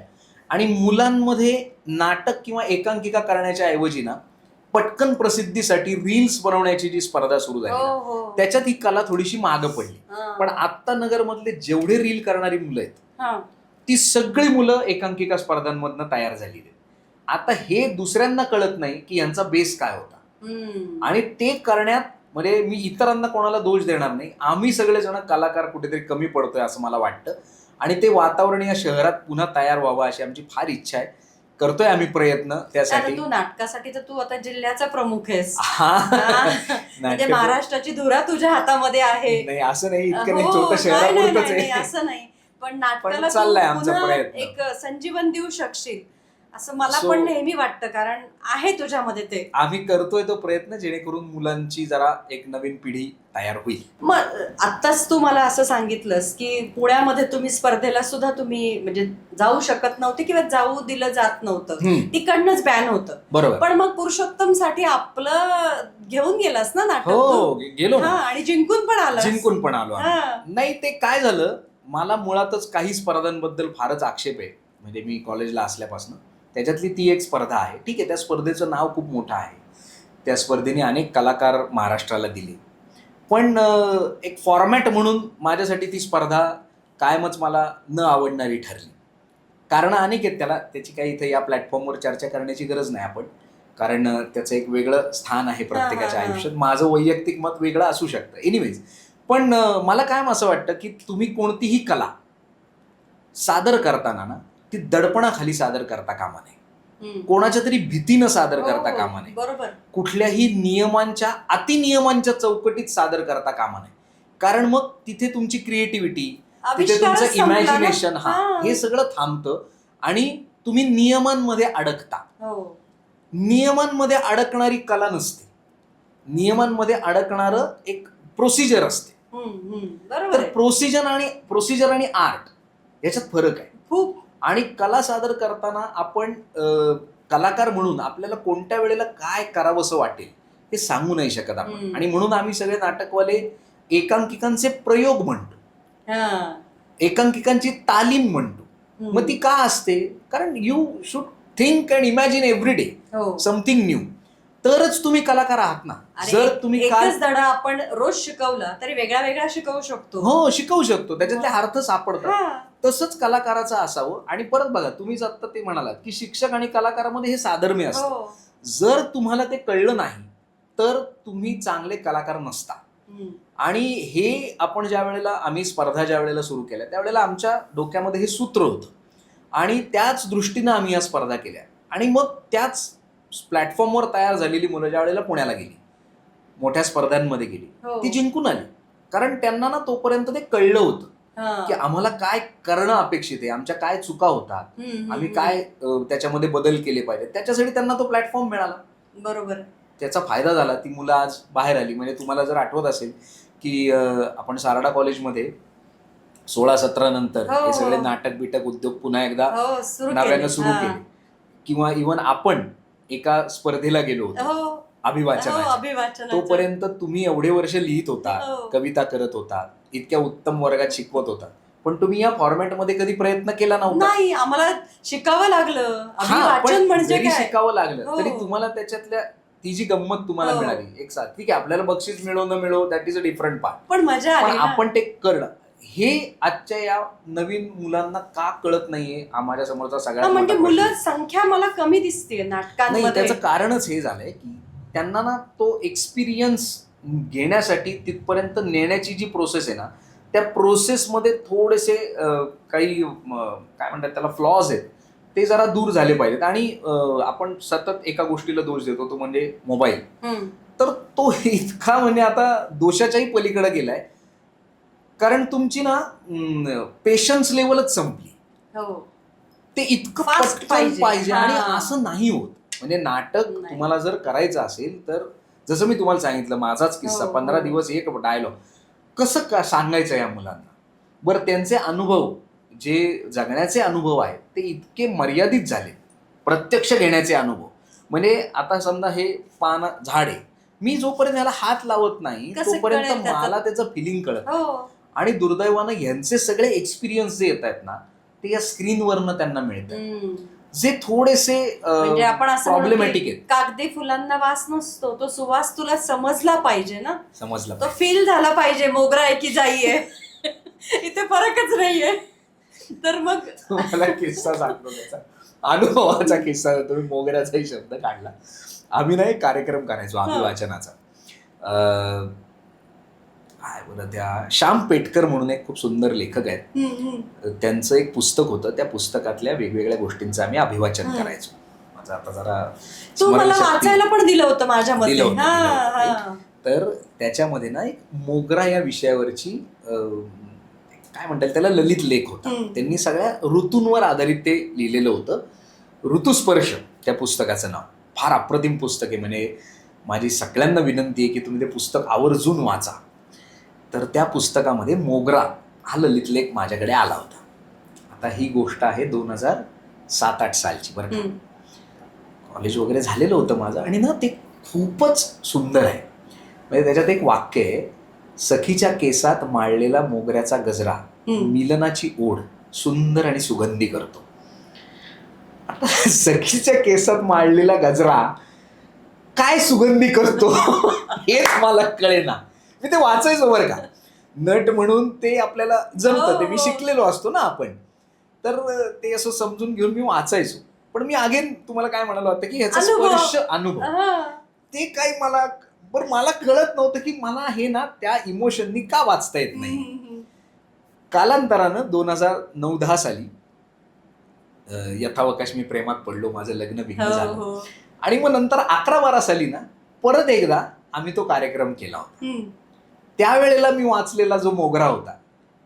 आणि मुलांमध्ये नाटक किंवा एकांकिका करण्याच्या ऐवजी ना पटकन प्रसिद्धीसाठी रील्स बनवण्याची जी स्पर्धा सुरू झाली ना, हो. त्याच्यात ही कला थोडीशी मागं पडली. हा. पण आत्ता नगरमधले जेवढे रील करणारी मुलं आहेत हा. ती सगळी मुलं एकांकिका स्पर्धांमधनं तयार झालेली आहेत. आता हे दुसऱ्यांना कळत नाही की यांचा बेस काय होता, आणि ते करण्यात म्हणजे मी इतरांना कोणाला दोष देणार नाही, आम्ही सगळेजण कलाकार कुठेतरी कमी पडतोय असं मला वाटतं. आणि ते वातावरण या शहरात पुन्हा तयार व्हावं अशी आमची फार इच्छा आहे. करतोय आम्ही प्रयत्न त्यासाठी. तू नाटकासाठी तर तू आता जिल्ह्याचा प्रमुख आहेस. म्हणजे नाटक- महाराष्ट्राची धुरा तुझ्या हातामध्ये आहे. नाही असं नाही, इतकं नाही, हो, छोटं शहरापुरतंच नाही, आहे. असं नाही, पण नाटकाला पण चाललाय तू आमचा पुन्हा प्रयत्न. एक संजीवन देऊ शकशील असं मला So- पण नेहमी वाटतं, कारण आहे तुझ्यामध्ये ते. आम्ही करतोय तो प्रयत्न जेणेकरून मुलांची जरा एक नवीन पिढी तयार होईल. मग आत्ताच तू मला असं सांगितलंस की पुण्यामध्ये तुम्ही स्पर्धेला सुद्धा तुम्ही म्हणजे जाऊ शकत नव्हते किंवा जाऊ दिलं जात नव्हतं, तिकडनंच बॅन होतं. बरोबर. पण मग पुरुषोत्तम साठी आपलं घेऊन गेलास ना नाटक हो, तू? गेलो ना. आणि जिंकून पण आलास. जिंकून पण आलो आम्ही. हा. नाही, ते काय झालं, मला मुळातच काही स्पर्धांबद्दल फारच आक्षेप आहे. म्हणजे मी कॉलेजला असल्यापासून त्याच्यातली ती एक स्पर्धा आहे. ठीक आहे, त्या स्पर्धेचं नाव खूप मोठं आहे, त्या स्पर्धेने अनेक कलाकार महाराष्ट्राला दिले. पण एक फॉर्मॅट म्हणून माझ्यासाठी ती स्पर्धा कायमच मला न आवडणारी ठरली. कारण अनेक आहेत त्याला, त्याची काही इथं या प्लॅटफॉर्मवर चर्चा करण्याची गरज नाही आपण, कारण त्याचं एक वेगळं स्थान आहे प्रत्येकाच्या आयुष्यात. माझं वैयक्तिक मत वेगळं असू शकतं. एनिवेज, पण मला कायम असं वाटतं की तुम्ही कोणतीही कला सादर करताना ना ती दडपणाखाली सादर करता कामा नये, कोणाच्या तरी भीतीनं सादर करता कामा नये, बरोबर, कुठल्याही नियमांच्या अतिनियमांच्या चौकटीत सादर करता कामा नये. कारण मग तिथे तुमची क्रिएटिव्हिटी, तिथे तुमचं इमॅजिनेशन हे सगळं थांबतं आणि तुम्ही नियमांमध्ये अडकता. नियमांमध्ये अडकणारी कला नसते, नियमांमध्ये अडकणारं एक प्रोसिजर असते. तर प्रोसिजर आणि आर्ट याच्यात फरक आहे खूप. आणि कला सादर करताना आपण कलाकार म्हणून आपल्याला कोणत्या वेळेला काय करावंसं वाटेल हे सांगू नाही शकत आपण. आणि म्हणून आम्ही सगळे नाटकवाले एकांकिकांचे प्रयोग म्हणतो, एकांकिकांची तालीम म्हणतो. मग ती का असते? कारण you should think and imagine every day something new, तरच तुम्ही कलाकार आहात ना. जर तुम्ही एकच धडा आपण रोज शिकवला तरी वेगळा वेगळा शिकवू शकतो. हो, शिकवू शकतो, त्याच्यातले अर्थ सापडतात. तसंच कलाकाराचं असावं. आणि परत बघा, तुम्हीच आता ते म्हणालात की शिक्षक आणि कलाकारामध्ये हे साधर्म्य असतं. जर तुम्हाला ते कळलं नाही तर तुम्ही चांगले कलाकार नसता. आणि हे आपण ज्या वेळेला आम्ही स्पर्धा ज्या वेळेला सुरू केल्या त्यावेळेला आमच्या डोक्यामध्ये हे सूत्र होतं आणि त्याच दृष्टीनं आम्ही या स्पर्धा केल्या. आणि मग त्याच प्लॅटफॉर्मवर तयार झालेली मुलं ज्या वेळेला पुण्याला गेली, मोठ्या स्पर्धांमध्ये गेली, ती जिंकून आली. कारण त्यांना ना तोपर्यंत ते कळलं होतं की आम्हाला काय करणं अपेक्षित आहे, आमच्या काय चुका होतात, आम्ही काय त्याच्यामध्ये बदल केले पाहिजे. त्याच्यासाठी त्यांना तो प्लॅटफॉर्म मिळाला. बरोबर. त्याचा फायदा झाला. ती मुलं आज बाहेर आली. म्हणजे तुम्हाला जर आठवत असेल की आपण सारडा कॉलेजमध्ये 16-17 नंतर हे सगळे नाटक बिटक उद्योग पुन्हा एकदा नव्यानं सुरू केले. किंवा इव्हन आपण एका स्पर्धेला गेलो होतो अभिवाचनाच्या. तोपर्यंत तुम्ही एवढे वर्ष लिहित होता, कविता करत होता, इतक्या उत्तम वर्गात शिकवत होता, पण तुम्ही या फॉर्मॅटमध्ये कधी प्रयत्न केला नव्हता. नाही, आम्हाला शिकावं लागलं. अभिवाचन म्हणजे जरी शिकावं लागलं तरी तुम्हाला त्याच्यातल्या ती जी गंमत तुम्हाला मिळाली एक साथ. ठीक आहे, आपल्याला बक्षीस मिळो न मिळो that is a different part, पण मजा आली. आपण ते करणं हे आजच्या या नवीन मुलांना का कळत नाहीये माझ्या समोरचा सगळ्यात म्हणजे मुलं संख्या मला कमी दिसते नाटकांमध्ये. त्याचं कारणच हे झालंय की त्यांना ना तो एक्सपिरियन्स घेण्यासाठी तिथपर्यंत नेण्याची जी प्रोसेस आहे ना, त्या प्रोसेसमध्ये थोडेसे काही काय म्हणतात त्याला फ्लॉज आहेत, ते जरा दूर झाले पाहिजेत. आणि आपण सतत एका गोष्टीला दोष देतो, तो म्हणजे मोबाईल. तर तो इतका म्हणजे आता दोषाच्याही पलीकडे गेलाय. कारण तुमची ना पेशन्स लेवलच संपली. ते इतकं पटकन पाहिजे आणि असं नाही होत. म्हणजे नाटक तुम्हाला जर करायचं असेल तर जसं मी तुम्हाला सांगितलं माझाच किस्सा, 15 दिवस एक डायलॉग कसं का सांगायचं या मुलांना. बरं, त्यांचे अनुभव जे जगण्याचे अनुभव आहेत ते इतके मर्यादित झाले, प्रत्यक्ष घेण्याचे अनुभव. म्हणजे आता समजा हे पान झाड आहे, मी जोपर्यंत याला हात लावत नाही तोपर्यंत मला त्याचं फिलिंग कळत. आणि दुर्दैवानं यांचे सगळे एक्सपिरियन्स जे येत आहेत ना ते या स्क्रीनवरनं त्यांना मिळतात, जे थोडेसे म्हणजे आपण असं प्रॉब्लेमॅटिक आहेत. कागदी फुलांना वास नसतो, तो सुवास तुला समजला पाहिजे ना, समजला तो फील झाला पाहिजे. मोगरा आहे की जाई आहे इथे फरकच नाहीये. तर मग तुम्हाला किस्सा सांगतो, त्याचा अनुभवाचा किस्सा. तुम्ही मोगऱ्याचाही शब्द काढला. आम्ही ना एक कार्यक्रम करायचो अभिवाचनाचा. काय बरं, त्या श्याम पेटकर म्हणून एक खूप सुंदर लेखक आहेत, त्यांचं एक पुस्तक होतं. त्या पुस्तकातल्या वेगवेगळ्या गोष्टींचं आम्ही अभिवाचन करायचो. माझं आता जरा तू मला वाचायला पण दिलं होतं माझ्या मध्ये. तर त्याच्यामध्ये ना एक मोगरा या विषयावरची काय म्हणतात त्याला ललित लेख होता. त्यांनी सगळ्या ऋतूंवर आधारित ते लिहिलेलं होतं. ऋतुस्पर्श त्या पुस्तकाचं नाव. फार अप्रतिम पुस्तक आहे. म्हणजे माझी सगळ्यांना विनंती आहे की तुम्ही ते पुस्तक आवर्जून वाचा. तर त्या पुस्तकामध्ये मोगरा हा ललित लेख माझ्याकडे आला होता. आता ही गोष्ट आहे 2007-8 सालची. बरं का, कॉलेज वगैरे झालेलं होतं माझं. आणि ना ते खूपच सुंदर आहे. म्हणजे त्याच्यात एक वाक्य आहे, सखीच्या केसात माळलेला मोगऱ्याचा गजरा मिलनाची ओढ सुंदर आणि सुगंधी करतो. आता सखीच्या केसात माळलेला गजरा काय सुगंधी करतो हेच मला कळेना. मी ते वाचायचो बरं का. नट म्हणून ते आपल्याला जमतं, ते मी शिकलेलो असतो ना आपण, तर ते असं समजून घेऊन मी वाचायचो. पण मी अगेन तुम्हाला काय म्हणालो होतं की ह्याचा स्पर्श अनुभव ते काही मला कळत नव्हतं की मला हे ना त्या इमोशननी का वाचता येत नाही. कालांतरानं 2009-10 साली यथावकाश मी प्रेमात पडलो, माझं लग्न विघ्न झालं. आणि मग नंतर 11-12 साली ना परत एकदा आम्ही तो कार्यक्रम केला होता. त्यावेळेला मी वाचलेला जो मोगरा होता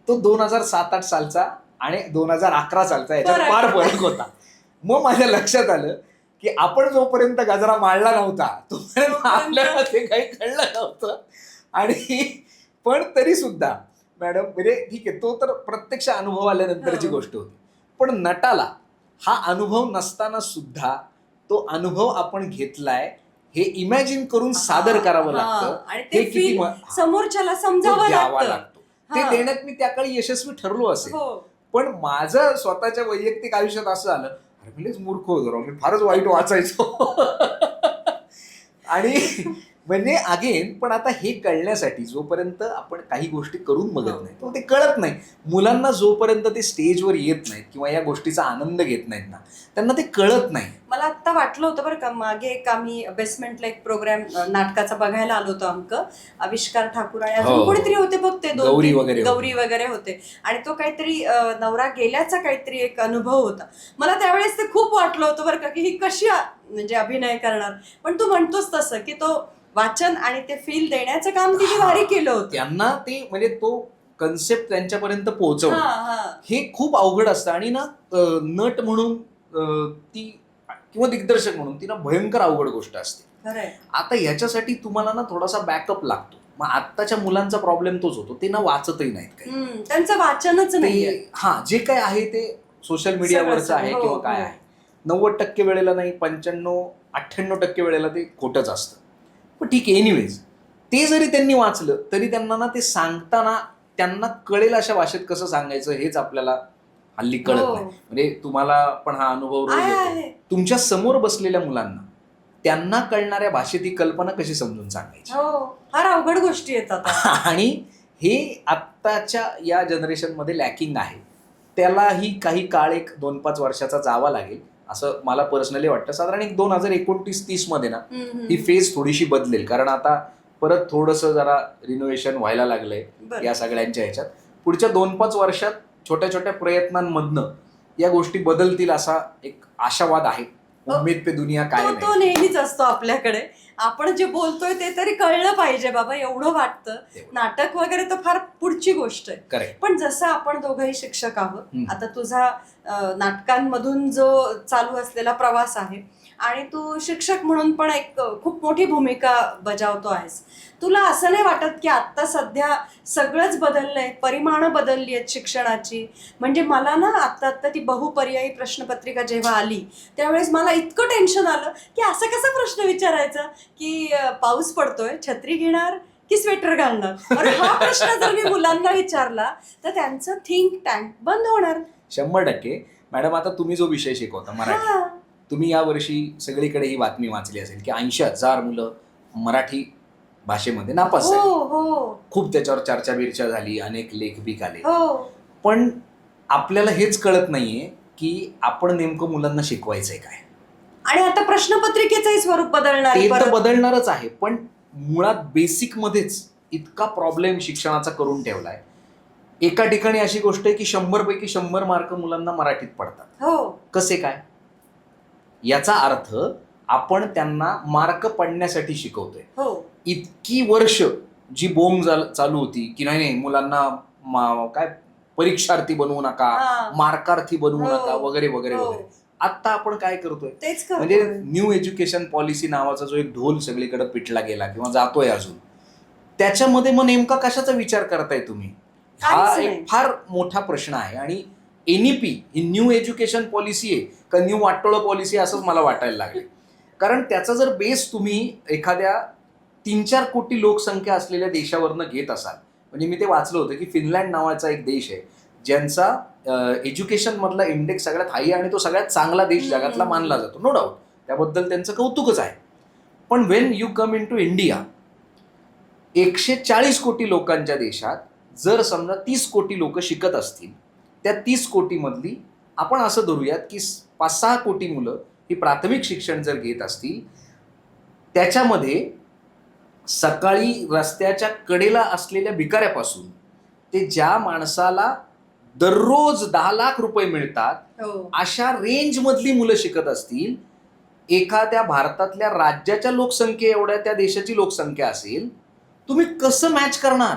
तो 2007-8 सालचा आणि 2011 सालचा, याच्यात फार फरक होता. मग माझ्या लक्षात आलं की आपण जोपर्यंत गजरा माळला नव्हता तोपर्यंत आपल्याला ते काही कळलं नव्हतं. आणि पण तरी सुद्धा मॅडम म्हणजे ठीक आहे, तो तर प्रत्यक्ष अनुभव आल्यानंतरची गोष्ट होती. पण नटाला हा अनुभव नसताना सुद्धा तो अनुभव आपण घेतलाय हे इमॅजिन करून सादर करावं लागतं. आणि हे ते किती feel समोरच्याला समजावं द्यावा लागतं. लागतो. ते देण्यात मी त्या काळी यशस्वी ठरलो असेल. हो. पण माझं स्वतःच्या वैयक्तिक आयुष्यात असं झालं, अरे मी मूर्ख होतो राव, मी फारच वाईट वाचायचो. आणि म्हणजे अगेन पण आता हे कळण्यासाठी जोपर्यंत आपण काही गोष्टी करून बघत नाही तर ते कळत नाही. मुलांना जोपर्यंत ते स्टेजवर येत नाहीत किंवा या गोष्टीचा आनंद घेत नाहीत ना, त्यांना ते कळत नाही. मला आत्ता वाटलं होतं बरं का, मागे एक आम्ही बेसमेंटला एक प्रोग्राम नाटकाचा बघायला आलो होतो. आविष्कार ठाकूर आणि अजून कोणीतरी होते बघ, ते गौरी वगैरे गौरी वगैरे होते. आणि तो काहीतरी नवरा गेल्याचा काहीतरी एक अनुभव होता. मला त्यावेळेस ते खूप वाटलं होतं बरं का, की ही कशी म्हणजे अभिनय करणार. पण तू म्हणतोस तसं की तो वाचन आणि ते फील देण्याचं काम तिने भारी केलं होतं. त्यांना ते म्हणजे तो कन्सेप्ट त्यांच्यापर्यंत पोहोचवणं हे खूप अवघड असतं. आणि ना नट म्हणून ती किंवा दिग्दर्शक म्हणून ती ना भयंकर अवघड गोष्ट असते. आता ह्याच्यासाठी तुम्हाला ना थोडासा बॅकअप लागतो. मग आत्ताच्या मुलांचा प्रॉब्लेम तोच होतो, ते ना वाचतही नाहीत काही, त्यांचं वाचनच नाही. जे काय आहे ते सोशल मीडियावरचं आहे किंवा काय आहे. 90% वेळेला नाही, 95-98% वेळेला ते खोटंच असतं. पण ठीक आहे, एनिवेज ते जरी त्यांनी वाचलं तरी त्यांना ना ते सांगताना त्यांना कळेल अशा भाषेत कसं सांगायचं हेच आपल्याला हल्ली कळत नाही. म्हणजे तुम्हाला पण हा अनुभव रोज येतो. तुमच्या समोर बसलेल्या मुलांना त्यांना कळणाऱ्या भाषेत ही कल्पना कशी समजून सांगायची, फार अवघड गोष्टी येतात. आणि हे आत्ताच्या या जनरेशन मध्ये लॅकिंग आहे. त्यालाही काही काळ, एक 2-5 वर्षाचा जावा लागेल असं मला पर्सनली वाटतं. साधारण एक 2029-30 मध्ये ना ही फेज थोडीशी बदलेल. कारण आता परत थोडंसं जरा रिनोव्हेशन व्हायला लागलंय या सगळ्यांच्या ह्याच्यात. पुढच्या 2-5 वर्षात छोट्या छोट्या प्रयत्नांमधनं या गोष्टी बदलतील असा एक आशावाद आहे. उम्मीद पे दुनिया कायम तो नेहमीच असतो आपल्याकडे. आपण जे बोलतोय ते तरी कळलं पाहिजे बाबा, एवढं वाटतं. नाटक वगैरे तर फार पुढची गोष्ट आहे. पण जसं आपण दोघंही शिक्षक आहोत, आता तुझा नाटकांमधून जो चालू असलेला प्रवास आहे आणि तू शिक्षक म्हणून पण एक खूप मोठी भूमिका बजावतो आहेस. तुला असं नाही वाटत की आता सध्या सगळंच बदललंय, परिमाणं बदलली आहेत शिक्षणाची? म्हणजे मला ना आता ती बहुपर्यायी प्रश्नपत्रिका जेव्हा आली त्यावेळेस मला इतकं टेन्शन आलं की असं कसा प्रश्न विचारायचा की पाऊस पडतोय, छत्री घेणार की स्वेटर घालणार? अरे हा प्रश्न जर मी मुलांना विचारला तर त्यांचं थिंक टँक बंद होणार. 100%. मॅडम, आता तुम्ही जो विषय शिकवता मराठी, तुम्ही यावर्षी सगळीकडे ही बातमी वाचली असेल की 80,000 मुलं मराठी भाषेमध्ये नापास झाली. खूप त्याच्यावर चर्चा बिर्चा झाली, अनेक लेख बीक आले. पण आपल्याला हेच कळत नाहीये की आपण नेमकं मुलांना शिकवायचंय काय. आणि आता प्रश्नपत्रिकेचंही स्वरूप बदलणार, ते तर बदलणारच आहे. पण मुळात बेसिक मध्येच इतका प्रॉब्लेम शिक्षणाचा करून ठेवलाय. एका ठिकाणी अशी गोष्ट आहे की 100 पैकी 100 मार्क मुलांना मराठीत पडतात. कसे काय? याचा अर्थ आपण त्यांना मार्क पडण्यासाठी शिकवतोय. इतकी वर्ष जी बोंब चालू होती की नाही मुलांना काय परीक्षार्थी बनवू नका, मार्कार्थी बनवू नका वगैरे वगैरे वगैरे. आता आपण काय करतोय, म्हणजे न्यू एज्युकेशन पॉलिसी नावाचा जो एक ढोल सगळीकडे पिटला गेला किंवा जातोय अजून, त्याच्यामध्ये मग नेमका कशाचा विचार करताय तुम्ही? हा एक फार मोठा प्रश्न आहे. आणि NEP ही न्यू एज्युकेशन पॉलिसी आहे का न्यू वाटोळं पॉलिसी असंच मला वाटायला लागले. कारण त्याचा जर बेस तुम्ही एखाद्या 3-4 कोटी लोकसंख्या असलेल्या देशावरनं घेत असाल, म्हणजे मी ते वाचलं होतं की फिनलँड नावाचा एक देश आहे ज्यांचा एज्युकेशन मधला इंडेक्स सगळ्यात हाई आणि तो सगळ्यात चांगला देश जगातला मानला जातो. नो डाऊट, त्याबद्दल त्यांचं कौतुकच आहे. पण when you come into India, 140 कोटी लोकांच्या देशात जर समजा 30 कोटी लोक शिकत असतील, त्या 30 कोटी मधली आपण असं धरूयात की 5-6 कोटी मुलं ही प्राथमिक शिक्षण जर घेत असतील, त्याच्यामध्ये सकाळी रस्त्याच्या कडेला असलेल्या भिकाऱ्यापासून ते ज्या माणसाला दररोज 10 लाख रुपये मिळतात अशा रेंज मधली मुलं शिकत असतील, एखाद्या भारतातल्या राज्याच्या लोकसंख्ये एवढ्या त्या देशाची लोकसंख्या असेल, तुम्ही कसं मॅच करणार?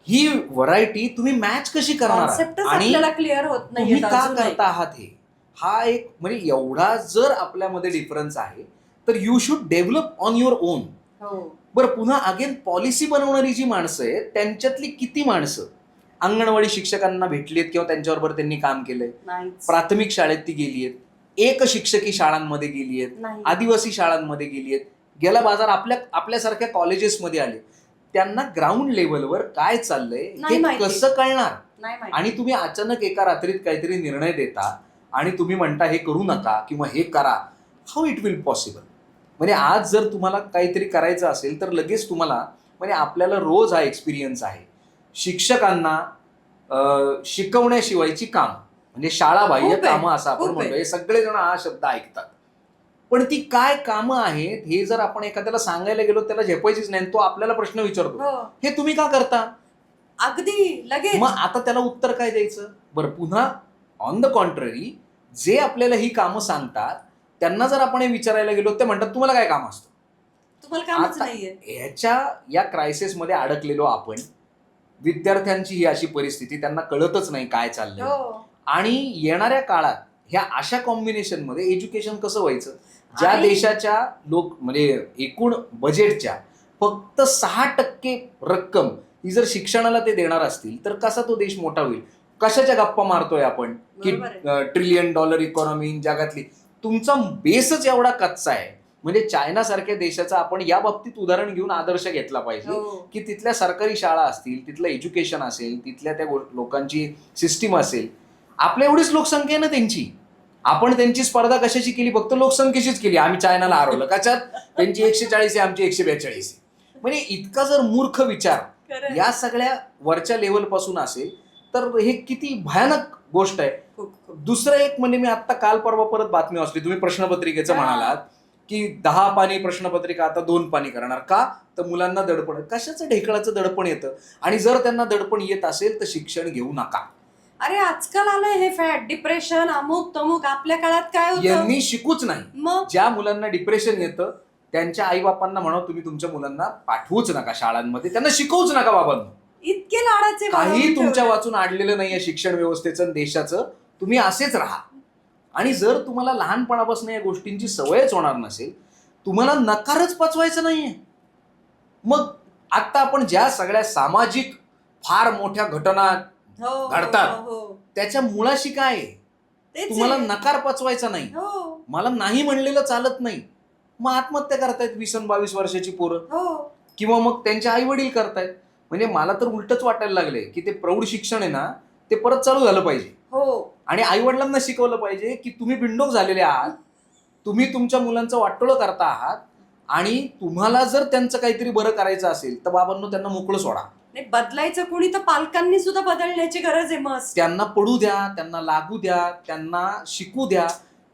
ही व्हरायटी तुम्ही मॅच कशी करणार? आणि क्लिअर होत नाही. तुम्ही का करता आहात हे? हा एक म्हणजे एवढा जर आपल्यामध्ये डिफरन्स आहे तर you should develop on your on. बरं, पुन्हा अगेन पॉलिसी बनवणारी जी माणसं आहेत त्यांच्यातली किती माणसं अंगणवाडी शिक्षकांना भेटलीत किंवा त्यांच्याबरोबर त्यांनी काम केलंय? प्राथमिक शाळेत ती गेली आहेत, एक शिक्षकी शाळांमध्ये गेली आहेत, आदिवासी शाळांमध्ये गेली आहेत, गेला बाजार आपल्यासारख्या कॉलेजेसमध्ये आले. त्यांना ग्राउंड लेवलवर काय चाललंय हे कसं कळणार? आणि तुम्ही अचानक एका रात्रीत काहीतरी निर्णय देता आणि तुम्ही म्हणता हे करू नका किंवा हे करा. How it will possible? म्हणजे आज जर तुम्हाला काहीतरी करायचं असेल तर लगेच तुम्हाला म्हणजे आपल्याला रोज हा एक्सपिरियन्स आहे, शिक्षकांना शिकवण्याशिवायची काम म्हणजे शाळाबाह्य कामं असं आपण म्हणतोय. सगळेजण हा शब्द ऐकतात, पण ती काय कामं आहेत हे जर आपण एखाद्याला सांगायला गेलो त्याला झेपायचीच नाही. तो आपल्याला प्रश्न विचारतो, हे तुम्ही का करता? अगदी लगेच. मग आता त्याला उत्तर काय द्यायचं? बरं, पुन्हा ऑन द कॉन्ट्ररी जे आपल्याला ही कामं सांगतात त्यांना जर आपण हे विचारायला गेलो ते म्हणतात तुम्हाला काय काम असतं? तुम्हाला कामच नाहीये. या क्रायसिसमध्ये अडकलेलो आपण. विद्यार्थ्यांची ही अशी परिस्थिती, त्यांना कळतच नाही काय चाललंय. आणि येणाऱ्या काळात ह्या अशा कॉम्बिनेशनमध्ये एज्युकेशन कसं व्हायचं? ज्या देशाच्या म्हणजे एकूण बजेटच्या फक्त 6% रक्कम ही जर शिक्षणाला ते देणार असतील तर कसा तो देश मोठा होईल? कशाच्या गप्पा मारतोय आपण की $1 ट्रिलियन इकॉनॉमी जगातली? तुमचा बेसच एवढा कच्चा आहे. म्हणजे चायना सारख्या देशाचं आपण या बाबतीत उदाहरण घेऊन आदर्श घेतला पाहिजे की तिथल्या सरकारी शाळा असतील, तिथलं एज्युकेशन असेल, तिथल्या त्या लोकांची सिस्टीम असेल. आपल्या एवढीच लोकसंख्या आहे ना त्यांची. आपण त्यांची स्पर्धा कशाची केली? फक्त लोकसंख्येचीच केली. आम्ही चायनाला हरवलं. कशात? त्यांची 140 आहे, आमची 142 आहे. म्हणजे इतका जर मूर्ख विचार या सगळ्या वरच्या लेवल पासून असेल तर हे किती भयानक गोष्ट आहे. दुसरं एक म्हणजे मी आता काल परवा परत बातमी वाचली, तुम्ही प्रश्नपत्रिकेचं म्हणालात की 10 पानी प्रश्नपत्रिका आता 2 पानी करणार का? तर मुलांना दडपण. कशाचं ढेकळाचं दडपण येतं? आणि जर त्यांना दडपण येत असेल तर शिक्षण घेऊ नका. अरे आजकाल आलंय हे फॅट, डिप्रेशन, अमुक तमुक. आपल्या काळात काय होतं? यांनी शिकूच नाही. ज्या मुलांना डिप्रेशन येतं त्यांच्या आई बापांना म्हणा तुम्ही तुमच्या मुलांना पाठवूच नका शाळांमध्ये, त्यांना शिकवूच नका बाबांना. इतके लाडाचे काही तुमच्या वाचून आडलेलं नाहीये शिक्षण व्यवस्थेचं देशाचं. तुम्ही असेच राहा. आणि जर तुम्हाला लहानपणापासून या गोष्टींची सवयच होणार नसेल, तुम्हाला नकारच पचवायचं नाहीये. मग आता आपण ज्या सगळ्या सामाजिक फार मोठ्या घटना घडतात त्याच्या मुळाशी काय आहे? तुम्हाला नकार पचवायचा नाही, मला नाही म्हणलेलं चालत नाही. मग आत्महत्या करतायत 20-22 वर्षाची पोरं, किंवा मग त्यांचे आई वडील करतायत. म्हणजे मला तर उलटच वाटायला लागले की ते प्रौढ शिक्षण आहे ना ते परत चालू झालं पाहिजे. आणि आई वडिलांना शिकवलं पाहिजे की तुम्ही बिंडोक झालेले आहात, तुम्ही तुमच्या मुलांचं वाटोळं करता आहात, आणि तुम्हाला जर त्यांचं काहीतरी बरं करायचं असेल तर बाबांनो त्यांना मोकळं सोडा. बदलायचं कोणी तर पालकांनी सुद्धा बदलण्याची गरज आहे. मस्त त्यांना पडू द्या, त्यांना लागू द्या, त्यांना शिकू द्या.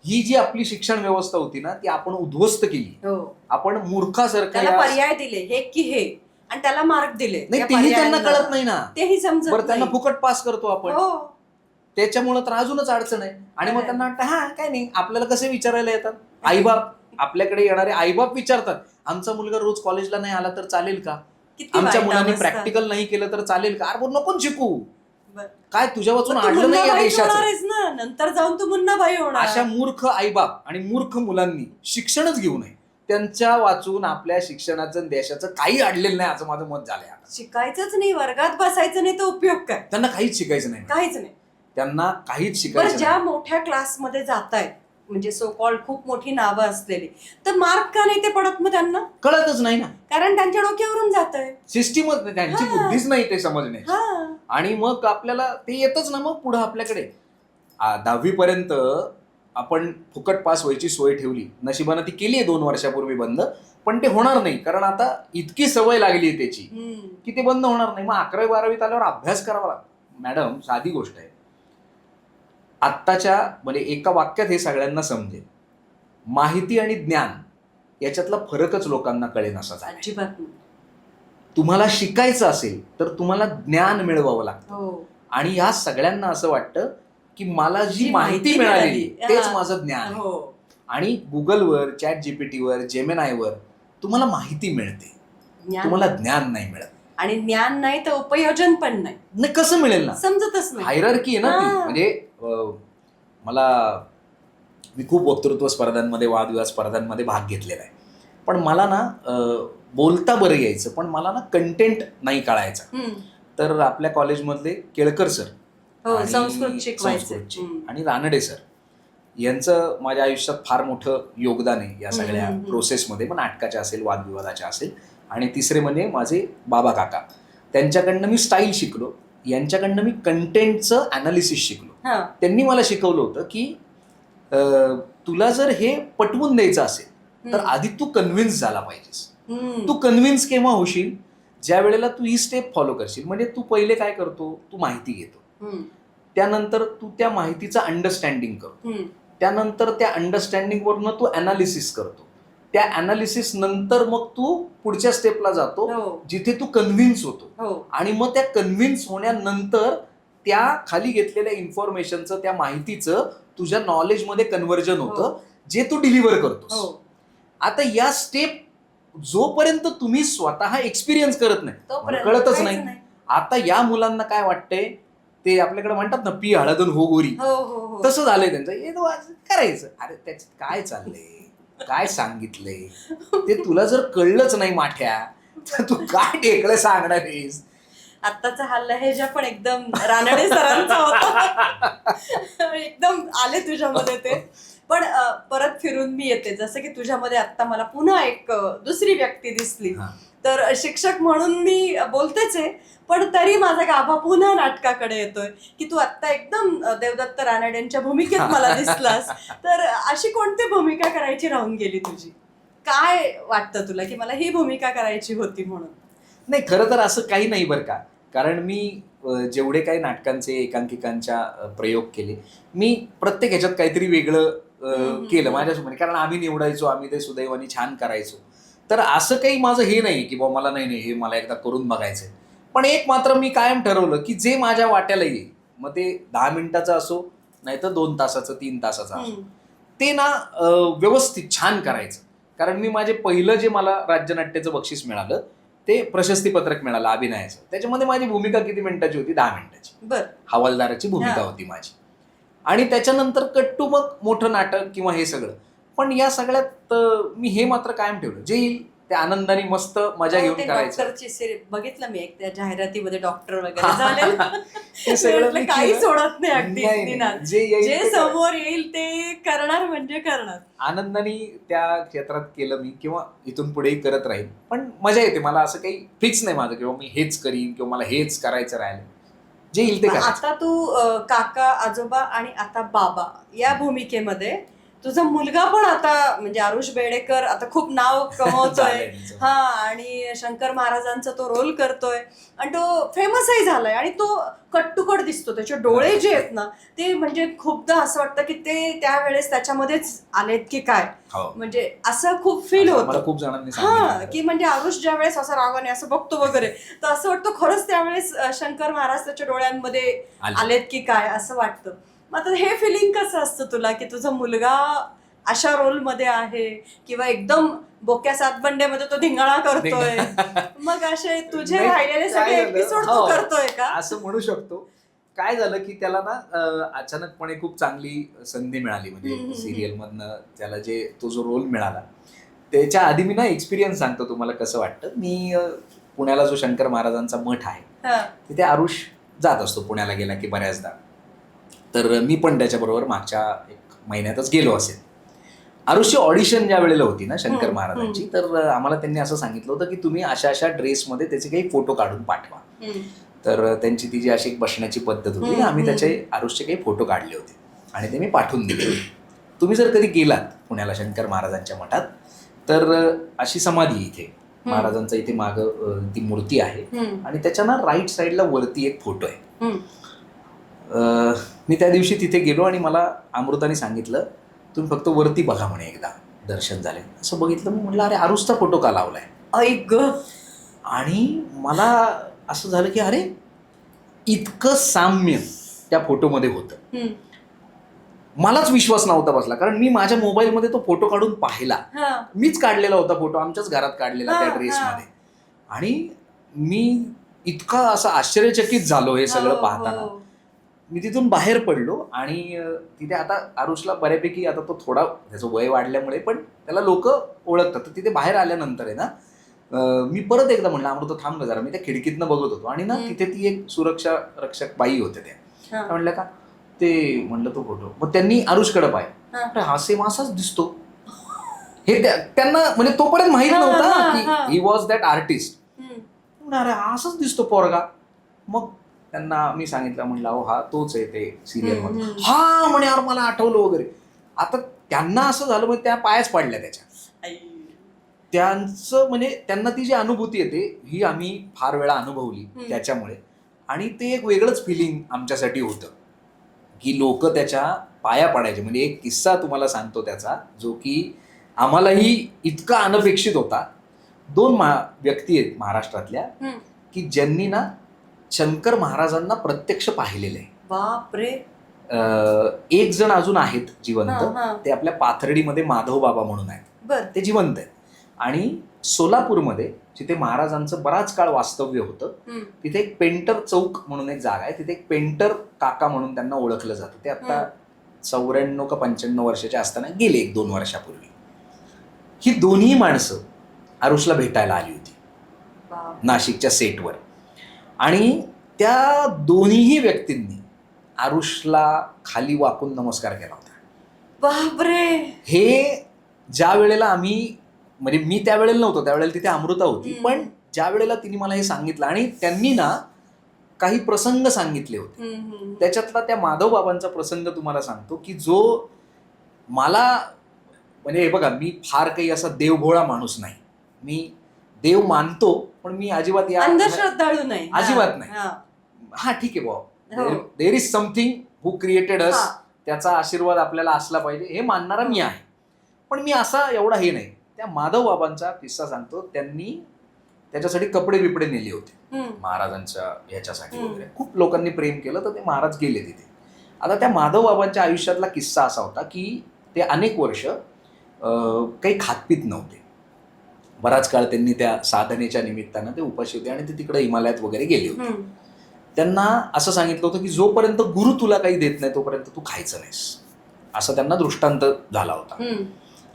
ही जी आपली शिक्षण व्यवस्था होती ना ती आपण उद्ध्वस्त केली. आपण मूर्खासारखं पर्याय दिले हे की हे, आणि त्याला मार्क दिले नाही, तेही त्यांना कळत नाही ना. तेही समजत बरं, त्यांना फुकट पास करतो आपण. त्याच्यामुळे तर अजूनच अडचण आहे. आणि मग त्यांना वाटतं हा काय नाही. आपल्याला कसे विचारायला येतात आईबाप? आपल्याकडे येणारे आईबाप विचारतात आमचा मुलगा रोज कॉलेजला नाही आला तर चालेल का? आमच्या मुलांनी प्रॅक्टिकल नाही केलं तर चालेल का? अरे नको शिकू. काय तुझ्या वाचून आडलं नाही या देशाचं? नंतर जाऊन तू मुन्नाभाई होणार. अशा मूर्ख आईबाप आणि मूर्ख मुलांनी शिक्षणच घेऊ नये. त्यांच्या वाचून आपल्या शिक्षणाचं देशाचं काही अडलेलं नाही असं माझं मत झालंय. शिकायचंच नाही, वर्गात बसायचं नाही तर उपयोग काय? त्यांना काहीच शिकायचं नाही. काहीच नाही. त्यांना काहीच शिकायचं. ज्या मोठ्या क्लासमध्ये जातायत म्हणजे सो कॉल्ड खूप मोठी नावं असलेली, तर मार्क का नाही ते पडत? मग त्यांना कळतच नाही ना, कारण त्यांच्या डोक्यावरून जात आहे. सिस्टीमच त्यांची बुद्धीच नाही ते समजणे. आणि मग आपल्याला ते येतच ना. मग पुढे आपल्याकडे 10वी पर्यंत आपण फुकट पास व्हायची सोय ठेवली. नशिबानं ती केली आहे 2 वर्षापूर्वी बंद, पण ते होणार नाही. कारण आता इतकी सवय लागली आहे त्याची की ते बंद होणार नाही. मग 11वी-12वीत आल्यावर अभ्यास करावा लागतो. मॅडम साधी गोष्ट आहे. आत्ताच्या म्हणजे एका वाक्यात हे सगळ्यांना समजेल, माहिती आणि ज्ञान याच्यातला फरकच लोकांना कळेल असा झाला. अजिबात. तुम्हाला शिकायचं असेल तर तुम्हाला ज्ञान मिळवावं लागतं. आणि या सगळ्यांना असं वाटतं की मला जी माहिती मिळालेली तेच माझं ज्ञान आहे. आणि गुगलवर, ChatGPTवर, जेमिनायवर तुम्हाला माहिती मिळते, तुम्हाला ज्ञान नाही मिळत. आणि ज्ञान नाही तर उपयोजन पण नाही. कसं मिळेल ना? समजतच नाही. हायरार्की आहे ना ती. म्हणजे मला मी खूप वक्तृत्व स्पर्धांमध्ये, वादविवाद स्पर्धांमध्ये भाग घेतलेला आहे. पण मला ना बोलता बरं यायचं, पण मला ना कंटेंट नाही कळायचा. तर आपल्या कॉलेजमधले केळकर सर संस्कृतचे आणि रानडे सर यांचं माझ्या आयुष्यात फार मोठं योगदान आहे या सगळ्या प्रोसेसमध्ये, पण नाटकाच्या असेल, वादविवादाच्या असेल. आणि तिसरे म्हणजे माझे बाबा काका, त्यांच्याकडनं मी स्टाईल शिकलो, यांच्याकडनं मी कंटेंटचं ॲनालिसिस शिकलो. त्यांनी मला शिकवलं होतं की तुला जर हे पटवून द्यायचं असेल तर आधी तू कन्व्हिन्स झाला पाहिजेस. तू कन्व्हिन्स केव्हा होशील? ज्या वेळेला तू ही स्टेप फॉलो करशील. म्हणजे तू पहिले काय करतो, तू माहिती घेतो, त्यानंतर तू त्या माहितीचं अंडरस्टँडिंग करतो, त्यानंतर त्या अंडरस्टँडिंगवरनं तू ॲनालिसिस करतो, त्या ॲनालिसिस नंतर मग तू पुढच्या स्टेपला जातो जिथे तू कन्व्हिन्स होतो. आणि मग त्या कन्व्हिन्स होण्यानंतर त्या खाली घेतलेल्या इन्फॉर्मेशनचं, त्या माहितीचं तुझ्या नॉलेजमध्ये कन्व्हर्जन होतं, जे तू डिलिव्हर करतोस. आता या स्टेप जोपर्यंत तुम्ही स्वतः एक्सपिरियन्स करत नाही, कळतच नाही. आता या मुलांना काय वाटतंय, ते आपल्याकडे म्हणतात ना, पी हळदून हो गोरी, तसं झालंय त्यांचं. हे करायचं, अरे त्याच्यात काय चाललंय, काय सांगितलंय ते तुला जर कळलंच नाही माठ्या, तर तू काय ढेकळं सांगणार आहेस. आत्ताचा हा लहेजा पण एकदम रानडे सरांचा होता. एकदम आले तुझ्यामध्ये ते. पण परत फिरून मी येते, जसं की तुझ्यामध्ये आत्ता मला पुन्हा एक दुसरी व्यक्ती दिसली. तर शिक्षक म्हणून मी बोलतेच आहे, पण तरी माझा गाभा पुन्हा नाटकाकडे येतोय की तू आत्ता एकदम देवदत्त रानडेंच्या भूमिकेत मला दिसलास. तर अशी कोणती भूमिका करायची राहून गेली तुझी? काय वाटतं तुला की मला ही भूमिका करायची होती म्हणून? नाही, खरं तर असं काही नाही बरं का. कारण मी जेवढे काही नाटकांचे, एकांकिकांच्या प्रयोग केले, मी प्रत्येक ह्याच्यात काहीतरी वेगळं केलं माझ्यासमोर. कारण आम्ही निवडायचो, आम्ही ते सुदैवाने छान करायचो. तर असं काही माझं हे नाही की बाबा मला नाही हे मला एकदा करून बघायचंय. पण एक मात्र मी कायम ठरवलं की जे माझ्या वाट्याला येईल, मग ते 10 मिनिटाचं असो, नाही तर 2 तासाचं, 3 तासाचं असो, ते ना व्यवस्थित छान करायचं. कारण मी माझे पहिलं जे मला राज्यनाट्याचं बक्षीस मिळालं, ते प्रशस्तीपत्रक मिळालं अभिनयाचं. त्याच्यामध्ये माझी भूमिका किती मिनिटाची होती? 10 मिनिटाची. हवालदाराची भूमिका होती माझी. आणि त्याच्यानंतर कट्टू मग मोठं नाटक किंवा हे सगळं. पण या सगळ्यात मी हे मात्र कायम ठेवलं, जे येईल त्या आनंदाने मस्त मजा घेऊन करायचं. बघितलं मी एक त्या जाहिरातीमध्ये डॉक्टर वगैरे काही सोडत नाही, अगदी जे समोर येईल ते करणार म्हणजे करणार. आनंदाने त्या क्षेत्रात केलं मी, किंवा इथून पुढेही करत राहील. पण मजा येते. मला असं काही फिक्स नाही माझं किंवा मी हेच करीन किंवा मला हेच करायचं राहिलं, जे येईल ते करायचं. आता तू काका, आजोबा आणि आता बाबा या भूमिकेमध्ये तुझा मुलगा पण आता म्हणजे आरुष बेडेकर आता खूप नाव कमवतोय. आणि शंकर महाराजांचा तो रोल करतोय आणि तो फेमसही झालाय. आणि तो कट्टुकट दिसतो, त्याचे डोळे जे आहेत ना ते म्हणजे खूपदा असं वाटतं की ते त्यावेळेस त्याच्यामध्येच आलेत की काय. म्हणजे असं खूप फील होतं. खूप जणांनी की म्हणजे आरुष ज्या वेळेस असं रागाने असं बघतो वगैरे, तर असं वाटतं खरंच त्यावेळेस शंकर महाराज त्याच्या डोळ्यांमध्ये आलेत की काय असं वाटतं. आता हे फिलिंग कसं असतं तुला की तुझा मुलगा अशा रोलमध्ये आहे, किंवा एकदम बोक्या सातबंड्यामध्ये तो धिंगाणा करतोय, मग असे तुझे राहिलेले सगळे एपिसोड तो करतोय का? असं म्हणू शकतो. काय झालं की त्याला ना अचानकपणे खूप चांगली संधी मिळाली. म्हणजे सिरियल मधनं त्याला तो जो रोल मिळाला, त्याच्या आधी मी ना एक्सपिरियन्स सांगतो तुम्हाला कसं वाटतं. मी पुण्याला जो शंकर महाराजांचा मठ आहे तिथे आरुष जात असतो पुण्याला गेला की बऱ्याचदा. तर मी पण त्याच्याबरोबर मागच्या 1 महिन्यातच गेलो असेल. आरुषची ऑडिशन ज्या वेळेला होती ना शंकर महाराजांची, तर आम्हाला त्यांनी असं सांगितलं होतं की तुम्ही अशा अशा ड्रेसमध्ये त्याचे काही फोटो काढून पाठवा. तर त्यांची ती जी अशी एक बसण्याची पद्धत होती, आम्ही त्याचे आरुषचे काही फोटो काढले होते आणि ते मी पाठवून दिले. तुम्ही जर कधी गेलात पुण्याला शंकर महाराजांच्या मठात, तर अशी समाधी इथे महाराजांचा इथे मागं ती मूर्ती आहे आणि त्याच्या ना राईट साईडला वरती एक फोटो आहे. मी त्या दिवशी तिथे गेलो आणि मला अमृताने सांगितलं, तुम्ही फक्त वरती बघा म्हणे, एकदा दर्शन झाले. असं बघितलं, मी म्हटलं अरे आरुषचा फोटो का लावलाय? ऐक. आणि मला असं झालं की अरे इतकं साम्य त्या फोटोमध्ये होतं. मलाच विश्वास नव्हता बसला, कारण मी माझ्या मोबाईलमध्ये तो फोटो काढून पाहिला. मीच काढलेला होता फोटो, आमच्याच घरात काढलेला त्या ड्रेसमध्ये. आणि मी इतका असा आश्चर्यचकित झालो हे सगळं पाहताना. मी तिथून बाहेर पडलो आणि तिथे आता आरुषला बऱ्यापैकी आता तो थोडा त्याचं वय वाढल्यामुळे पण त्याला लोक ओळखतात. तर तिथे बाहेर आल्यानंतर आहे ना मी परत एकदा म्हणलं अमृता थांब ना जरा. मी त्या खिडकीतनं बघत होतो आणि ना तिथे ती एक सुरक्षा रक्षक बाई होते त्या म्हणलं का ते म्हणलं तो फोटो. मग त्यांनी आरुषकडे पाहिजे हा सेम असाच दिसतो हे त्यांना म्हणजे तोपर्यंत माहित नव्हता की ही वॉज दॅट आर्टिस्ट. अरे असंच दिसतो पोरगा. मग त्यांना मी सांगितलं म्हणलं अहो हा तोच आहे ते सिरियल मध्ये. हा म्हणे यार मला आठवलं वगैरे. आता त्यांना असं झालं म्हणजे त्या पायाच पडल्या त्याच्या. त्यांचं म्हणजे त्यांना ती जी अनुभूती येते ही आम्ही फार वेळा अनुभवली त्याच्यामुळे. आणि ते एक वेगळंच फिलिंग आमच्यासाठी होतं की लोक त्याच्या पाया पडायचे. म्हणजे एक किस्सा तुम्हाला सांगतो त्याचा जो की आम्हालाही इतका अनपेक्षित होता. 2 व्यक्ती आहेत महाराष्ट्रातल्या की ज्यांनी ना शंकर महाराजांना प्रत्यक्ष पाहिलेलं आहे. बापरे. एक जण अजून आहेत जिवंत. ते आपल्या पाथर्डीमध्ये माधव बाबा म्हणून आहेत. ते जिवंत आहेत. आणि सोलापूरमध्ये जिथे महाराजांचं बराच काळ वास्तव्य होतं तिथे एक पेंटर चौक म्हणून एक जागा आहे. तिथे एक पेंटर काका म्हणून त्यांना ओळखलं जातं. ते आता 94 का 95 वर्षाचे असताना गेले 1-2 वर्षापूर्वी. ही दोन्ही माणसं आरुषला भेटायला आली होती नाशिकच्या सेटवर. आणि त्या दोन्हीही व्यक्तींनी आरुषला खाली वाकून नमस्कार केला होता. बापरे. हे ज्या वेळेला आम्ही म्हणजे मी त्यावेळेला नव्हतो त्यावेळेला तिथे अमृता होती. पण ज्या वेळेला तिने मला हे सांगितलं आणि त्यांनी ना काही प्रसंग सांगितले होते. त्याच्यातला त्या माधव बाबांचा प्रसंग तुम्हाला सांगतो की जो मला म्हणजे हे बघा मी फार काही असा देवभोळा माणूस नाही. मी देव मानतो पण मी अजिबात या अंधश्रद्धाळू नाही. अजिबात नाही. हा ठीक आहे भाऊ there is something who created us. त्याचा आशीर्वाद आपल्याला असला पाहिजे हे मानणारा मी आहे. पण मी असा एवढा हे नाही. त्या माधव बाबांचा किस्सा सांगतो. त्यांनी त्याच्यासाठी कपडे बिपडे नेले होते महाराजांच्या ह्याच्यासाठी वगैरे. खूप लोकांनी प्रेम केलं तर ते महाराज गेले तिथे. आता त्या माधव बाबांच्या आयुष्यातला किस्सा असा होता की ते अनेक वर्ष काही खातपीत नव्हते. बराच काळ त्यांनी त्या साधनेच्या निमित्तानं ते उपाशी होते आणि ते तिकडे हिमालयात वगैरे गेले होते. त्यांना असं सांगितलं होतं की जोपर्यंत गुरु तुला काही देत नाही तोपर्यंत तू खायचं नाहीस असं त्यांना दृष्टांत झाला होता.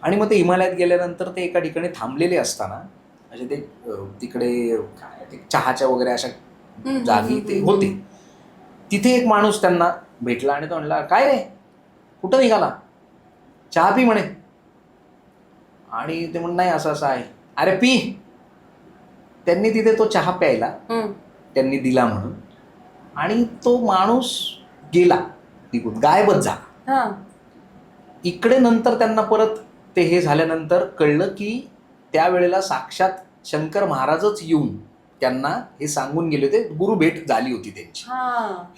आणि मग ते हिमालयात गेल्यानंतर ते एका ठिकाणी थांबलेले असताना म्हणजे ते तिकडे काय ते चहाच्या वगैरे अशा जागी ते होते. तिथे एक माणूस त्यांना भेटला आणि तो म्हणला काय रे कुठं निघाला चहा पी म्हणे. आणि ते म्हण नाही असं असं आहे. अरे पी. त्यांनी तिथे तो चहा प्यायला त्यांनी दिला म्हणून आणि तो माणूस गेला निघून गायबच झाला. इकडे नंतर त्यांना परत ते हे झाल्यानंतर कळलं की त्यावेळेला साक्षात शंकर महाराजच येऊन त्यांना हे सांगून गेले होते. गुरु भेट झाली होती त्यांची.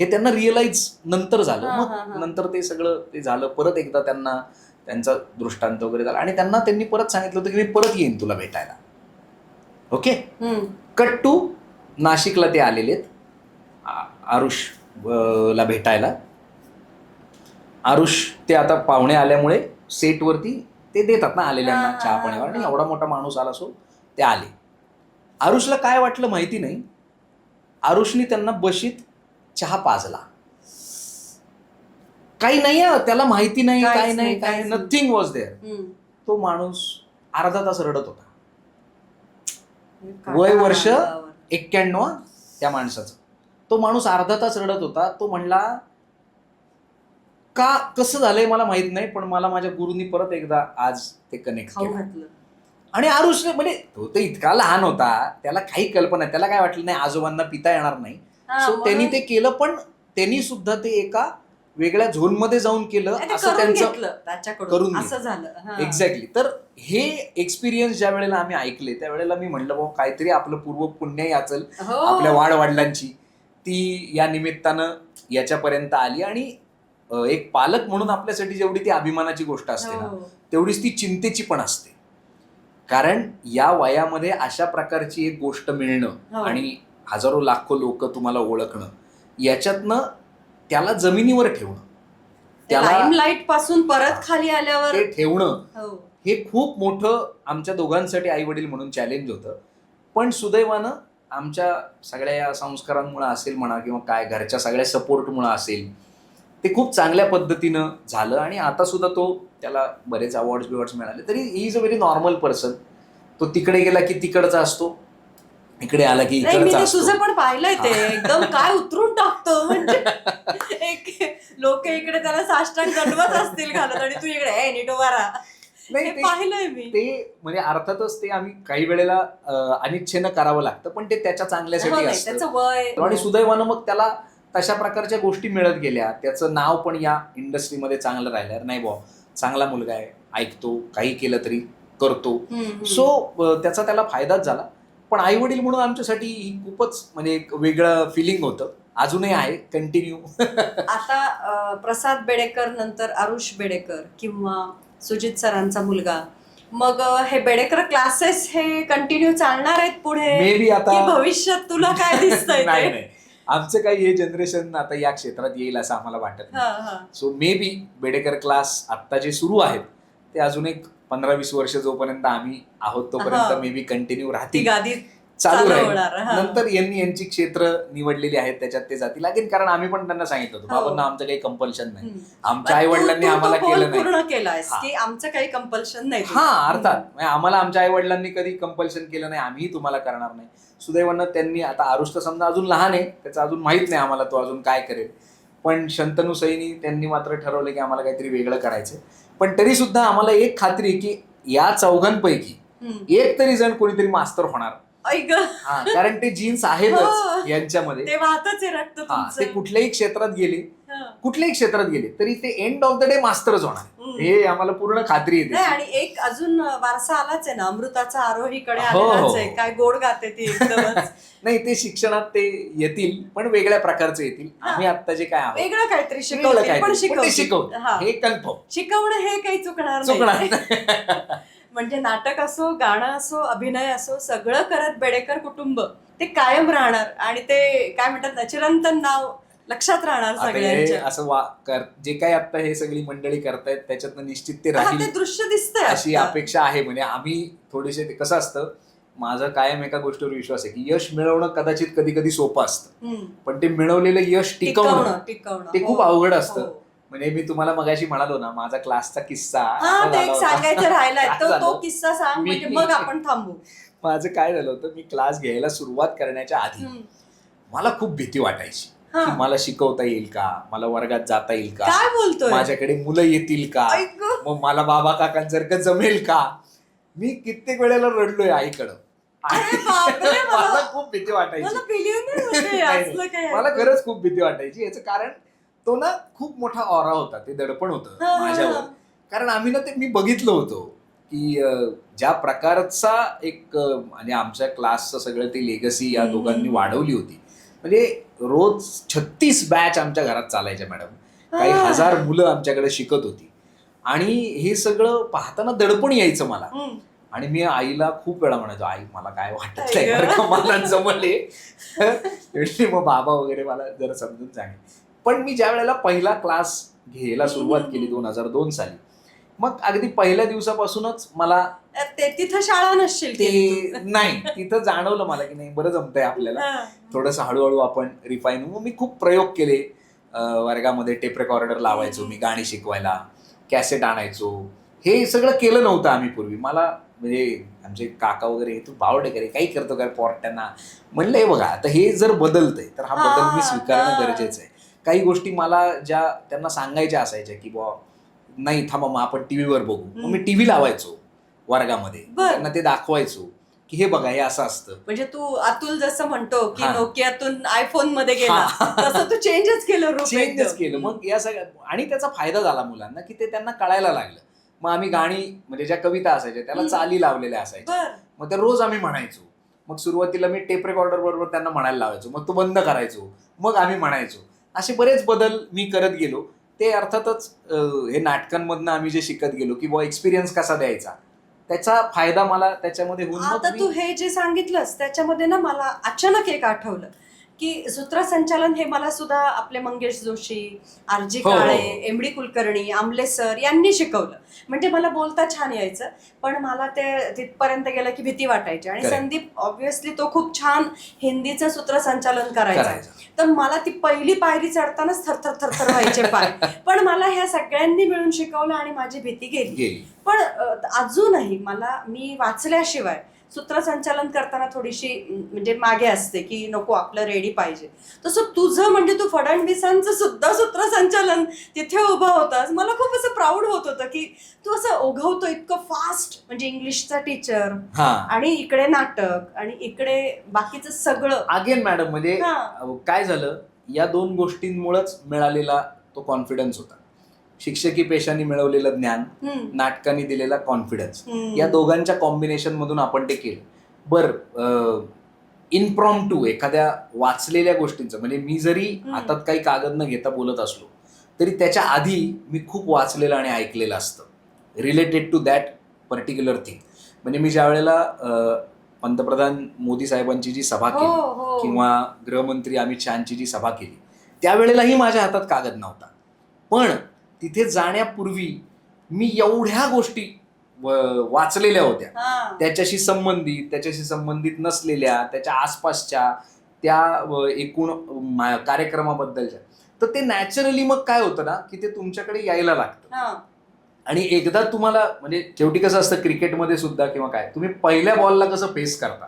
हे त्यांना रिअलाइज नंतर झालं. मग नंतर ते सगळं ते झालं. परत एकदा त्यांना त्यांचा दृष्टांत वगैरे झाला आणि त्यांनी परत सांगितलं होतं की मी परत येईन तुला भेटायला. ओके. कट टू नाशिकला ते आलेले आरुष ला भेटायला. आरुष ते आता पाहुणे आल्यामुळे सेटवरती ते देतात ना आलेल्यांना चहा पाण्यावर. आणि एवढा मोठा माणूस आला सो ते आले. आरुषला काय वाटलं माहिती नाही. आरुषने त्यांना बशीत चहा पाजला. काही नाही त्याला माहिती नाही काही नाही काय नथिंग वॉज देअर. तो माणूस अर्धा तास रडत होता. वय वर्ष 91 त्या माणसाचं. तो माणूस अर्धा तास रडत होता. तो म्हणला का कसं झालंय मला माहित नाही पण मला माझ्या गुरुनी परत एकदा आज ते कनेक्ट केलं. आणि आरुषने म्हणजे तो तर इतका लहान होता त्याला काही कल्पना त्याला काय वाटलं नाही आजोबांना पिता येणार नाही. सो त्यांनी ते केलं. पण त्यांनी सुद्धा ते एका वेगळ्या झोनमध्ये जाऊन केलं असं त्यांचं करून असं झालं. एक्झॅक्टली. तर हे एक्सपिरियन्स ज्या वेळेला आम्ही ऐकले त्यावेळेला मी म्हणलं बाबा काहीतरी आपलं पूर्व पुण्यही असेल आपल्या वाडवडिलांची ती या निमित्तानं याच्यापर्यंत आली. आणि एक पालक म्हणून आपल्यासाठी जेवढी ती अभिमानाची गोष्ट असते ना तेवढीच ती चिंतेची पण असते. कारण या वयामध्ये अशा प्रकारची एक गोष्ट मिळणं आणि हजारो लाखो लोक तुम्हाला ओळखणं याच्यातनं त्याला जमिनीवर ठेवणं त्याला लाईट पासून परत खाली आल्यावर ते ठेवणं हे खूप मोठं आमच्या दोघांसाठी आई वडील म्हणून चॅलेंज होतं. पण सुदैवानं आमच्या सगळ्या या संस्कारांमुळे असेल म्हणा किंवा काय घरच्या सगळ्या सपोर्टमुळे असेल, ते खूप चांगल्या पद्धतीनं झालं आणि आता सुद्धा त्याला बरेच अवॉर्ड्स मिळाले. तरी he is a very normal person. तो तिकडे गेला की तिकडचा असतो, इकडे आला की नाही, मी इकडचा ते असतो. तुझं पण पाहिलंय, ते एकदम काय उतरून टाकतो म्हणजे एक लोक इकडे त्याला साष्टांग दंडवत असतील घालत आणि तू इकडे नीट उभा राहा. नाही, हे पाहिलंय मी. ते म्हणजे अर्थातच ते आम्ही काही वेळेला अनिच्छेनं करावं लागतं, पण ते त्याच्या हो, चांगल्यासाठी नाही, असतं. त्याचं वय आणि सुदैवानं मग त्याला तशा प्रकारच्या गोष्टी मिळत गेल्या. त्याचं नाव पण या इंडस्ट्रीमध्ये चांगलं राहिलं. नाही बुवा, चांगला मुलगा आहे, ऐकतो, काही केलं तरी करतो. सो त्याचा त्याला फायदाच झाला. पण आई वडील म्हणून आमच्यासाठी ही खूपच म्हणजे एक वेगळं फिलिंग होतं. अजूनही आहे, कंटिन्यू. आता प्रसाद बेडेकर नंतर आरुष बेडेकर किंवा सुजित सरांचा मुलगा, मग हे बेडेकर क्लासेस हे कंटिन्यू चालणार आहेत पुढे? मे बी आता की भविष्यात तुला काय दिसतंय? नाही, आमचं काही हे जनरेशन आता या क्षेत्रात येईल असं आम्हाला वाटत नाही. So may be Bedekar class आत्ता जे सुरू आहेत ते अजून एक 15-20 वर्ष जोपर्यंत आम्ही आहोत तोपर्यंत मे बी कंटिन्यू राहतील, गादी चालू राहील. होणार. नंतर यांची क्षेत्र निवडलेली आहेत, त्याच्यात ते जातील. अगेन कारण आम्ही पण त्यांना सांगितलं होतं, बाबांना आमचं काही कंपल्शन नाही. आमच्या आई वडिलांनी आम्हाला केलं नाही. पूर्ण केलायस की आमचं काही कंपल्शन नाही. अर्थात म्हणजे आम्हाला आमच्या आई वडिलांनी कधी कंपल्शन केलं नाही, आम्हीही तुम्हाला करणार नाही. सुदैवानं त्यांनी, आता आरुष तर समजा अजून लहान आहे, त्याचं अजून माहित नाही आम्हाला तो अजून काय करेल, पण शंतनू सईनी त्यांनी मात्र ठरवलं की आम्हाला काहीतरी वेगळं करायचं. पण तरी सुद्धा आम्हाला एक खात्री की या चौघांपैकी एक तरी जण कोणीतरी मास्तर होणार. कारण ते जीन्स आहेतच यांच्यामध्ये, ते वाहतच आहे रक्त तुमचं. ते कुठल्याही क्षेत्रात गेले तरी ते एंड ऑफ द डे मास्टरच होणार, हे आम्हाला पूर्ण खात्री येते. आणि एक अजून वारसा आलाच आहे ना, अमृताचा आरोहीकडे आलेलाच आहे. काय गोड गाते ती एकदमच. नाही, ते शिक्षणात ते येतील, पण वेगळ्या प्रकारचे येतील. आम्ही आता जे काय वेगळं काहीतरी शिकवतील, पण शिकवतो हे कन्फर्म. शिकवणं हे काही चुकणार नाही. म्हणजे नाटक असो, गाणं असो, अभिनय असो, सगळं करत बेडेकर कुटुंब ते कायम राहणार आणि ते काय म्हणतात ना, चिरंतन नाव लक्षात राहणार सगळ्यांच्या. असं जे काही आता हे सगळी मंडळी करतायत त्याच्यातनं निश्चित ते राहील, ते दृश्य दिसतंय अशी अपेक्षा आहे. म्हणजे आम्ही थोडेसे, कसं असतं, माझं कायम एका गोष्टीवर विश्वास आहे की यश मिळवणं कदाचित कधी कधी सोपं असतं, पण ते मिळवलेलं यश टिकवणं ते खूप अवघड असतं. म्हणजे मी तुम्हाला मगाशी म्हणालो ना, माझा क्लासचा किस्सा सांगायचं राहिलाय, तो किस्सा सांग म्हणजे मग आपण थांबू. माझं काय झालं होतं, मी क्लास घ्यायला सुरुवात करण्याच्या आधी मला खूप भीती वाटायची की मला शिकवता येईल का, मला वर्गात जाता येईल का, काय बोलतोय, माझ्याकडे मुलं येतील का, मग मला बाबा काकांसारखं जमेल का. मी कित्येक वेळेला रडलोय आईकडं. मला खूप भीती वाटायची, मला खरंच खूप भीती वाटायची. याचं कारण तो ना खूप मोठा ऑरा होता, ते दडपण होतं माझ्यावर. कारण आम्ही ना ते मी बघितलं होतं की ज्या प्रकारचा एक आणि आमच्या क्लासचं सगळं ते लेगसी या दोघांनी वाढवली होती. म्हणजे रोज 36 बॅच आमच्या घरात चालायच्या मॅडम, काही 1000 मुलं आमच्याकडे शिकत होती आणि हे सगळं पाहताना दडपण यायचं मला. आणि मी आईला खूप वेळा म्हणायचो, आई मला काय वाटत नाही, मला जमले. मग बाबा वगैरे मला जरा समजून सांगे. पण मी ज्या वेळेला पहिला क्लास घ्यायला सुरुवात केली 2002 साली, मग अगदी पहिल्या दिवसापासूनच मला तिथं शाळा नसशील ते नाही, तिथं जाणवलं मला की नाही, बरं जमतंय आपल्याला, थोडंसं हळूहळू आपण रिफाईन. मग मी खूप प्रयोग केले वर्गामध्ये. टेप रेकॉर्डर लावायचो मी गाणी शिकवायला, कॅसेट आणायचो. हे सगळं केलं नव्हतं आम्ही पूर्वी. मला म्हणजे आमचे काका वगैरे, तू बावडे करे काही करतो काय पोरट्यांना, म्हणलं हे बघा आता हे जर बदलतंय तर हा बदल मी स्वीकारणं गरजेचं आहे. काही गोष्टी मला ज्या त्यांना सांगायच्या असायच्या की बुवा नाही थांबा, मग आपण टीव्हीवर बघू. मग मी टीव्ही लावायचो वर्गामध्ये, त्यांना ते दाखवायचो की हे बघा हे असं असतं. म्हणजे तू अतुल जसं म्हणतो की नोकियातून आयफोन मध्ये गेला, तसं तू चेंजच केलं. मग या सगळ्या, आणि त्याचा फायदा झाला मुलांना की ते त्यांना कळायला लागलं. मग आम्ही गाणी म्हणजे ज्या कविता असायच्या त्याला चाली लावलेल्या असायच्या, मग त्या रोज आम्ही म्हणायचो. मग सुरुवातीला मी टेप रेकॉर्डर बरोबर त्यांना म्हणायला लावायचो, मग तो बंद करायचो, मग आम्ही म्हणायचो. असे बरेच बदल मी करत गेलो. ते अर्थातच हे नाटकांमधनं आम्ही जे शिकत गेलो की बुवा एक्सपिरियन्स कसा द्यायचा, त्याचा फायदा मला त्याच्यामध्ये होऊन. आता तू हे जे सांगितलंस त्याच्यामध्ये ना मला अचानक एक आठवलं की सूत्रसंचालन हे मला सुद्धा आपले मंगेश जोशी, आर.जी. हो, हो, काळे, हो. एम.डी. कुलकर्णी, आमले सर यांनी शिकवलं. म्हणजे मला बोलता छान यायचं, पण मला ते तिथपर्यंत गेलं की भीती वाटायची. आणि Correct. संदीप ऑब्व्हियसली तो खूप छान हिंदीचं सूत्रसंचालन करायचा. करायचं. तर मला ती पहिली पायरी चढतानाच थरथर थरथर व्हायचे पाय. पण मला ह्या सगळ्यांनी मिळून शिकवलं आणि माझी भीती गेली. पण अजूनही मी वाचल्याशिवाय सूत्रसंचालन करताना थोडीशी म्हणजे मागे असते की नको आपलं रेडी पाहिजे. तसं तुझं म्हणजे तू फडणवीसांचं सुद्धा सूत्रसंचालन तिथे उभा होतास. मला खूप असं प्राऊड होत होतं की तू असं ओघवतो इतकं फास्ट. म्हणजे इंग्लिशचा टीचर आणि इकडे नाटक आणि इकडे बाकीचं सगळं. अगेन मॅडम म्हणजे काय झालं, या 2 गोष्टींमुळेच मिळालेला तो कॉन्फिडन्स होता. शिक्षकी पेशाने मिळवलेलं ज्ञान, नाटकाने दिलेला कॉन्फिडन्स, या दोघांच्या कॉम्बिनेशन मधून आपण ते केलं. बरं, इनप्रॉम्प्टू एखाद्या वाचलेल्या गोष्टींचं, म्हणजे मी जरी हातात काही कागद न घेता बोलत असलो तरी त्याच्या आधी मी खूप वाचलेलं आणि ऐकलेलं असतं related to that particular thing. म्हणजे मी ज्या वेळेला पंतप्रधान मोदी साहेबांची जी सभा केली किंवा गृहमंत्री अमित शहाची जी सभा केली, त्यावेळेलाही माझ्या हातात कागद नव्हता. पण तिथे जाण्यापूर्वी मी एवढ्या गोष्टी वाचलेल्या होत्या, त्याच्याशी संबंधित नसलेल्या, त्याच्या आसपासच्या, त्या एकूण कार्यक्रमाबद्दलच्या. तर ते नॅचरली मग काय होतं ना की ते तुमच्याकडे यायला लागतं. आणि एकदा तुम्हाला, म्हणजे शेवटी कसं असतं क्रिकेटमध्ये सुद्धा किंवा काय, तुम्ही पहिल्या बॉलला कसं फेस करता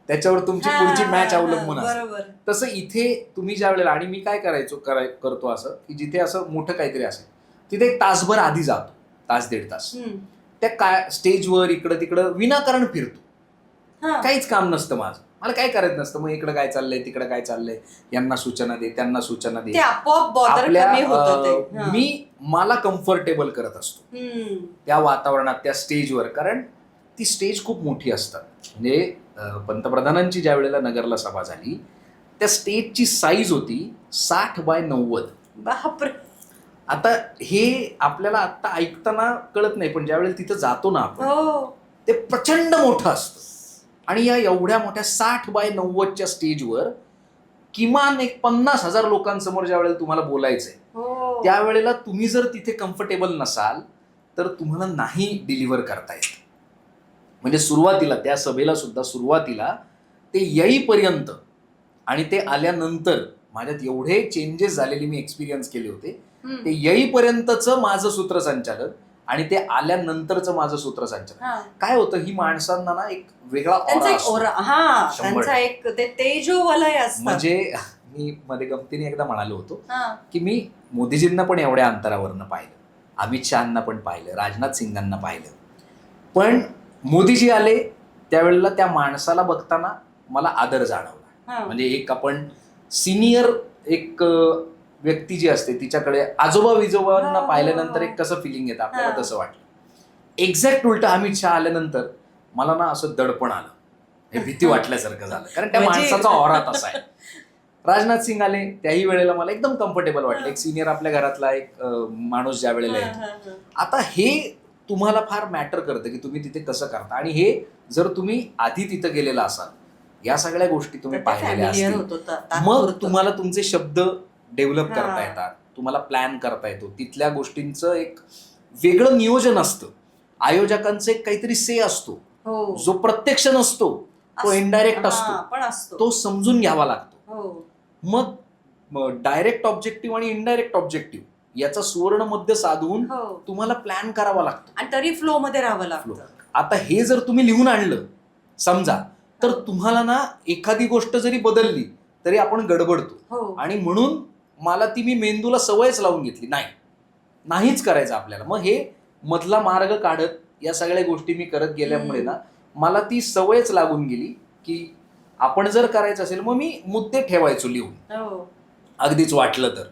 त्याच्यावर तुमची पुढची मॅच अवलंबून असते. तसं इथे तुम्ही ज्या वेळेला, आणि मी काय करतो असं की जिथे असं मोठं काहीतरी असेल तिथे 1 तासभर आधी जातो, 1-1.5 तास त्या काय स्टेजवर इकडं तिकडं विनाकारण फिरतो. काहीच काम नसतं माझं, मला काय करायचं नसतं. मग इकडं काय चाललंय, तिकडं काय चाललंय, यांना सूचना दे, त्यांना सूचना दे. मला कम्फर्टेबल करत असतो त्या वातावरणात, त्या स्टेजवर. कारण ती स्टेज खूप मोठी असतात. म्हणजे पंतप्रधानांची ज्या वेळेला नगरला सभा झाली, त्या स्टेजची साईज होती 60x90. बापरे. आता हे आपल्याला आता ऐकताना कळत नाही, पण ज्या वेळेला तिथं जातो ना आपण, ते प्रचंड मोठं असतं. आणि या एवढ्या मोठ्या 60x90च्या स्टेजवर किमान 50,000 लोकांसमोर ज्या वेळेला तुम्हाला बोलायचंय, त्यावेळेला तुम्ही जर तिथे कम्फर्टेबल नसाल तर तुम्हाला नाही डिलिव्हर करता येत. म्हणजे सुरुवातीला त्या सभेला सुद्धा सुरुवातीला ते येईपर्यंत आणि ते आल्यानंतर माझ्यात एवढे चेंजेस झालेले मी एक्सपिरियन्स केले होते. ते येईपर्यंतचं माझं सूत्रसंचालन आणि ते आल्यानंतरचं माझं सूत्रसंचालन काय होतं, ही माणसांना ना एक वेगळा तेजोवलय असतं. म्हणजे मी मध्ये गमतीने एकदा म्हणालो होतो की मी मोदीजींना पण एवढ्या अंतरावरनं पाहिलं, अमित शहांना पण पाहिलं, राजनाथ सिंगांना पाहिलं, पण मोदीजी आले त्यावेळेला त्या माणसाला बघताना मला आदर जाणवला. म्हणजे एक आपण सिनियर एक व्यक्ती जी असते तिच्याकडे आजोबा विजोबांना पाहिल्यानंतर एक कसं फिलिंग येतं आपल्याला, तसं वाटलं. एक्झॅक्ट उलट अमित शहा आल्यानंतर मला ना असं दडपण आलं, हे भीती वाटल्यासारखं झालं. कारण त्या माणसाचा ऑरा तसा आहे. राजनाथ सिंग आले त्याही वेळेला मला एकदम कम्फर्टेबल वाटलं. एक सिनियर आपल्या घरातला एक माणूस ज्या वेळेला येतो. आता हे तुम्हाला फार मॅटर करतं की तुम्ही तिथे कसं करता. आणि हे जर तुम्ही आधी तिथं गेलेला असाल, या सगळ्या गोष्टी तुम्ही पाहिलेल्या असतील, मग तुम्हाला तुमचे शब्द डेव्हलप करता येतात, तुम्हाला प्लॅन करता येतो. तिथल्या गोष्टींचं एक वेगळं नियोजन असतं, आयोजकांचं एक काहीतरी से असतो जो प्रत्यक्ष नसतो, तो इनडायरेक्ट असतो, तो समजून घ्यावा लागतो. मग डायरेक्ट ऑब्जेक्टिव्ह आणि इनडायरेक्ट ऑब्जेक्टिव्ह याचा सुवर्ण मध्य साधून तुम्हाला प्लॅन करावा लागतो आणि तरी फ्लो मध्ये राहावं लागतं. आता हे जर तुम्ही लिहून आणलं समजा, तर तुम्हाला ना एखादी गोष्ट जरी बदलली तरी आपण गडबडतो. आणि म्हणून मला ती मी मेंदूला सवयच लावून घेतली, नाहीच करायचं आपल्याला. मग हे मधला मार्ग काढत या सगळ्या गोष्टी मी करत गेल्यामुळे ना मला ती सवयच लागून गेली की आपण जर करायचं असेल मग मी मुद्दे ठेवायचो लिहून, अगदीच वाटलं तर.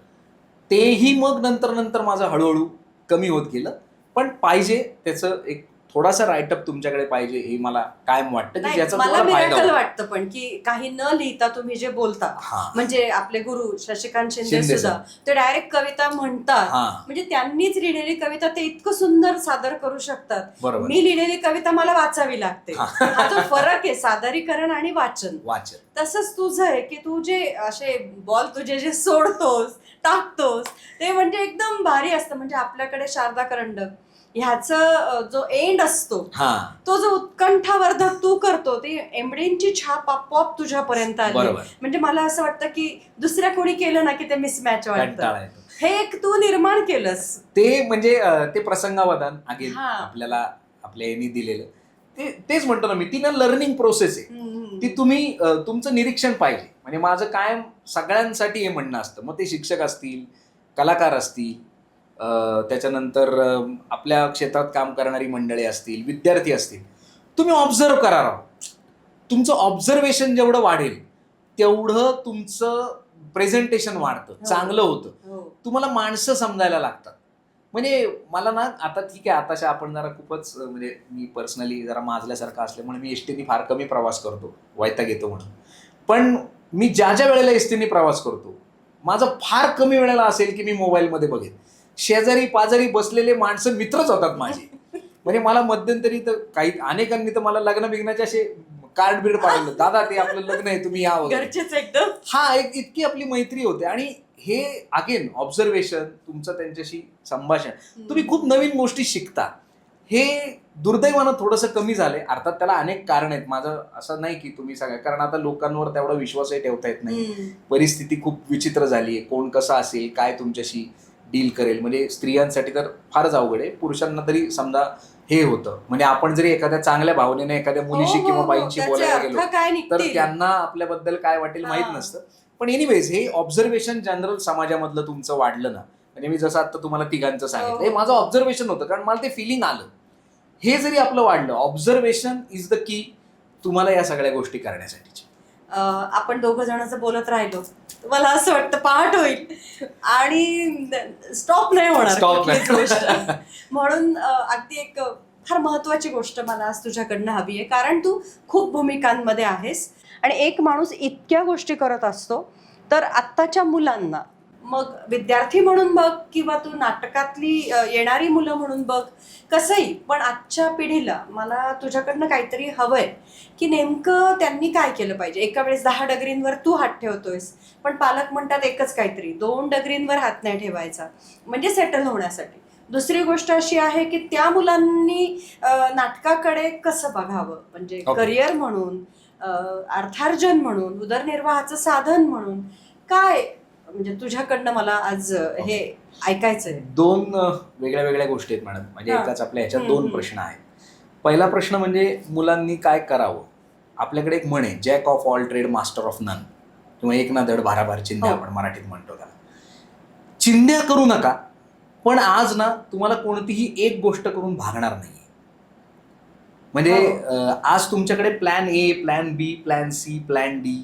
तेही मग नंतर माझं हळूहळू कमी होत गेलं. पण पाहिजे त्याचं एक थोडासा राईटअप तुमच्याकडे पाहिजे हे मला कायम वाटतं की नाही, ज्याचा मला तुम्हाला फायदा मिराकल होईल. वाटतं पण की काही न लिहिता तुम्ही जे बोलता, हा. म्हणजे आपले गुरु शशिकांत शिंदे शिंदे सुद्धा ते डायरेक्ट कविता म्हणतात, हा म्हणजे त्यांनीच लिहिलेली कविता ते इतकं सुंदर सादर करू शकतात. बरोबर. मी लिहिलेली कविता मला वाचावी लागते. हा. हा जो फरक आहे सादरीकरण आणि वाचन, तसंच तुझं आहे की तू जे असे बॉल तुझे जे सोडतोस टाकतोस ते म्हणजे एकदम भारी असतं. म्हणजे आपल्याकडे शारदा करंडक ह्याचं जो एंड असतो तो जो उत्कंठावर्धक तू करतो, ते एमडींची छाप आपोआप तुझ्यापर्यंत आली. म्हणजे मला असं वाटतं की दुसऱ्या कोणी केलं ना की ते मिसमॅच वाटतं, हे एक तू निर्माण केलंस. ते म्हणजे ते प्रसंगावधान अगेन आपल्याला आपल्या यांनी दिलेलं तेच म्हणतो ना मी, ती ना लर्निंग प्रोसेस आहे. ती तुम्ही तुमचं निरीक्षण पाहिजे. म्हणजे माझं कायम सगळ्यांसाठी हे म्हणणं असतं, मग ते शिक्षक असतील, कलाकार असतील, त्याच्यानंतर आपल्या क्षेत्रात काम करणारी मंडळी असतील, विद्यार्थी असतील, तुम्ही ऑब्झर्व करा राव. तुमचं ऑब्झर्वेशन जेवढं वाढेल तेवढं तुमचं प्रेझेंटेशन वाढतं, चांगलं होतं. तुम्हाला माणसं समजायला लागतात. म्हणजे मला ना आता ठीक आहे, आताशा आपण जरा खूपच म्हणजे मी पर्सनली जरा माजल्यासारखं असल्यामुळे मी एसटीने फार कमी प्रवास करतो, वैताग येतो म्हणून. पण मी ज्या वेळेला एसटीने प्रवास करतो, माझं फार कमी वेळेला असेल की मी मोबाईलमध्ये बघेन. शेजारी पाजारी बसलेले माणसं मित्रच होतात माझे. म्हणजे मला मध्यंतरी तर काही अनेकांनी तर मला लग्न बिग्नाचे असे कार्ड बिर्ड पाठवलं, दादा ते आपलं लग्न आहे तुम्ही या वगैरे. एकदम हा एक इतकी आपली मैत्री होते. आणि हे अगेन ऑब्झर्वेशन तुमचं त्यांच्याशी संभाषण, तुम्ही खूप नवीन गोष्टी शिकता. हे दुर्दैवानं थोडंसं कमी झालंय. अर्थात त्याला अनेक कारण आहेत. माझं असं नाही की तुम्ही सगळं, कारण आता लोकांवर तेवढा विश्वासही ठेवता येत नाही. परिस्थिती खूप विचित्र झाली आहे. कोण कसं असेल, काय तुमच्याशी डील करेल. म्हणजे स्त्रियांसाठी तर फारच अवघड आहे. पुरुषांना तरी समजा हे होतं. म्हणजे आपण जरी एखाद्या चांगल्या भावनेने एखाद्या मुलीशी किंवा बाईंशी बोलायला गेलो तर त्यांना आपल्याबद्दल काय वाटेल माहित नसतं. पण एनिवेज हे ऑब्झर्वेशन जनरल समाजामधलं तुमचं वाढलं ना, म्हणजे मी जसं आता तुम्हाला तिघांचं सांगितलं, हे माझं ऑब्झर्वेशन होतं, कारण मला ते फिलिंग आलं. हे जरी आपलं वाढलं, ऑब्झर्वेशन इज द की तुम्हाला या सगळ्या गोष्टी करण्यासाठी. आपण दोघं जणांचं बोलत राहिलो, मला असं वाटतं पहाट होईल आणि स्टॉप नाही होणार. म्हणून अगदी एक फार महत्वाची गोष्ट मला आज तुझ्याकडनं हवी आहे, कारण तू खूप भूमिकांमध्ये आहेस आणि एक माणूस इतक्या गोष्टी करत असतो. तर आत्ताच्या मुलांना, मग विद्यार्थी म्हणून बघ किंवा तू नाटकातली येणारी मुलं म्हणून बघ, कसंही, पण आजच्या पिढीला मला तुझ्याकडनं काहीतरी हवंय की नेमकं त्यांनी काय केलं पाहिजे. एका वेळेस 10 डगरींवर तू हात ठेवतोयस, पण पालक म्हणतात एकच काहीतरी, 2 डगरींवर हात नाही ठेवायचा, म्हणजे सेटल होण्यासाठी. दुसरी गोष्ट अशी आहे की त्या मुलांनी नाटकाकडे कसं बघावं, म्हणजे करिअर म्हणून, अर्थार्जन म्हणून, उदरनिर्वाहाचं साधन म्हणून, काय म्हणजे तुझ्याकडनं मला आज हे ऐकायचंय. 2 वेगळ्या वेगळ्या गोष्टी आहेत मॅडम. म्हणजे एकाच आपल्या ह्याच्यात 2 प्रश्न आहेत. पहिला प्रश्न म्हणजे मुलांनी काय करावं. आपल्याकडे एक म्हण आहे, jack of all trade master of none, किंवा एक ना धड भाराभार चिंध्या आपण मराठीत म्हणतो त्याला. चिंध्या करू नका, पण आज ना तुम्हाला कोणतीही एक गोष्ट करून भागणार नाही. म्हणजे आज तुमच्याकडे plan A, plan B, plan C, plan D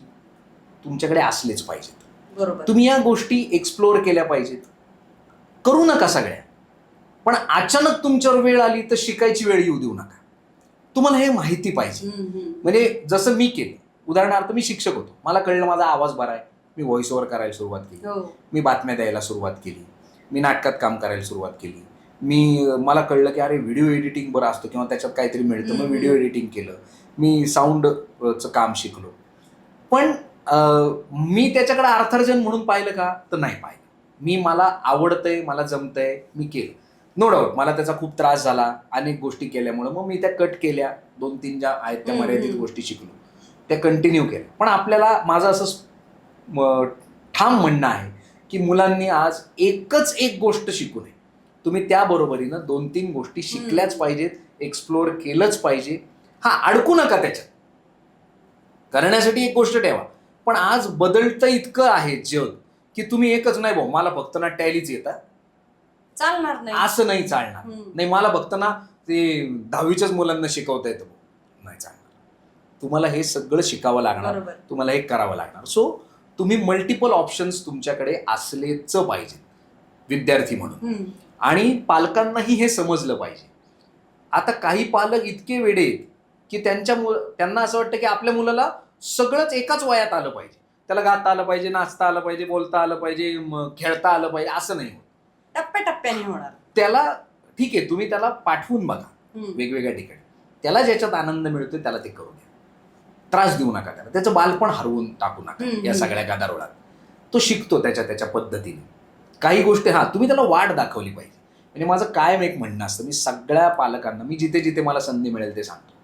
तुमच्याकडे असलेच पाहिजेत. बरोबर. तुम्ही या गोष्टी एक्सप्लोअर केल्या पाहिजेत. करू नका सगळ्या, पण अचानक तुमच्यावर वेळ आली तर शिकायची वेळ येऊ देऊ नका. तुम्हाला हे माहिती पाहिजे. म्हणजे जसं मी केलं, उदाहरणार्थ मी शिक्षक होतो, मला कळलं माझा आवाज बरा आहे, मी व्हॉइस ओव्हर करायला सुरुवात केली, मी बातम्या द्यायला सुरुवात केली, मी नाटकात काम करायला सुरुवात केली, मला कळलं की अरे व्हिडिओ एडिटिंग बरं असतं किंवा त्याच्यात काहीतरी मिळतं, मग व्हिडिओ एडिटिंग केलं, मी साऊंडचं काम शिकलो. पण मी त्याच्याकडे अर्थार्जन म्हणून पाहिलं का, तर नाही पाहिलं. मला आवडतंय, मला जमतंय, मी केलं. नो डाऊट मला त्याचा खूप त्रास झाला अनेक गोष्टी केल्यामुळं, मग मी त्या कट केल्या, 2-3 ज्या आहेत त्या मर्यादित गोष्टी शिकलो, त्या कंटिन्यू केल्या. पण आपल्याला माझं असं ठाम म्हणणं आहे की मुलांनी आज एकच एक गोष्ट शिकू नये. तुम्ही त्याबरोबरीनं 2-3 गोष्टी शिकल्याच पाहिजेत, एक्सप्लोअर केलंच पाहिजे. अडकू नका त्याच्यात, करण्यासाठी एक गोष्ट ठेवा. पण आज बदलतं इतकं आहे जग की तुम्ही एकच नाही, भाऊ मला फक्त ना टॅलीच येतात, चालणार नाही, असं नाही चालणार. नाही मला फक्त ना ते 10वीच्याच मुलांना शिकवता येतं, नाही चालणार. तुम्हाला हे सगळं शिकावं लागणार, तुम्हाला हे करावं लागणार. सो तुम्ही मल्टिपल ऑप्शन्स तुमच्याकडे असलेच पाहिजे विद्यार्थी म्हणून. आणि पालकांनाही हे समजलं पाहिजे आता काही पालक इतके वेडे आहेत की त्यांना असं वाटतं की आपल्या मुलाला सगळंच एकाच वयात आलं पाहिजे, त्याला गाता आलं पाहिजे, नाचता आलं पाहिजे, बोलता आलं पाहिजे, खेळता आलं पाहिजे. असं नाही होत. टप्प्याटप्प्याने होणार. त्याला ठीक आहे, तुम्ही त्याला पाठवून बघा वेगवेगळ्या ठिकाणी, त्याला ज्याच्यात आनंद मिळतोय त्याला ते करू द्या. त्रास देऊ नका त्याला, त्याचं बालपण हरवून टाकू नका या सगळ्या गदारोळात. तो शिकतो त्याच्या पद्धतीने काही गोष्टी. तुम्ही त्याला वाट दाखवली पाहिजे. म्हणजे माझं कायम एक म्हणणं असतं, मी सगळ्या पालकांना, मी जिथे जिथे मला संधी मिळेल ते सांगतो,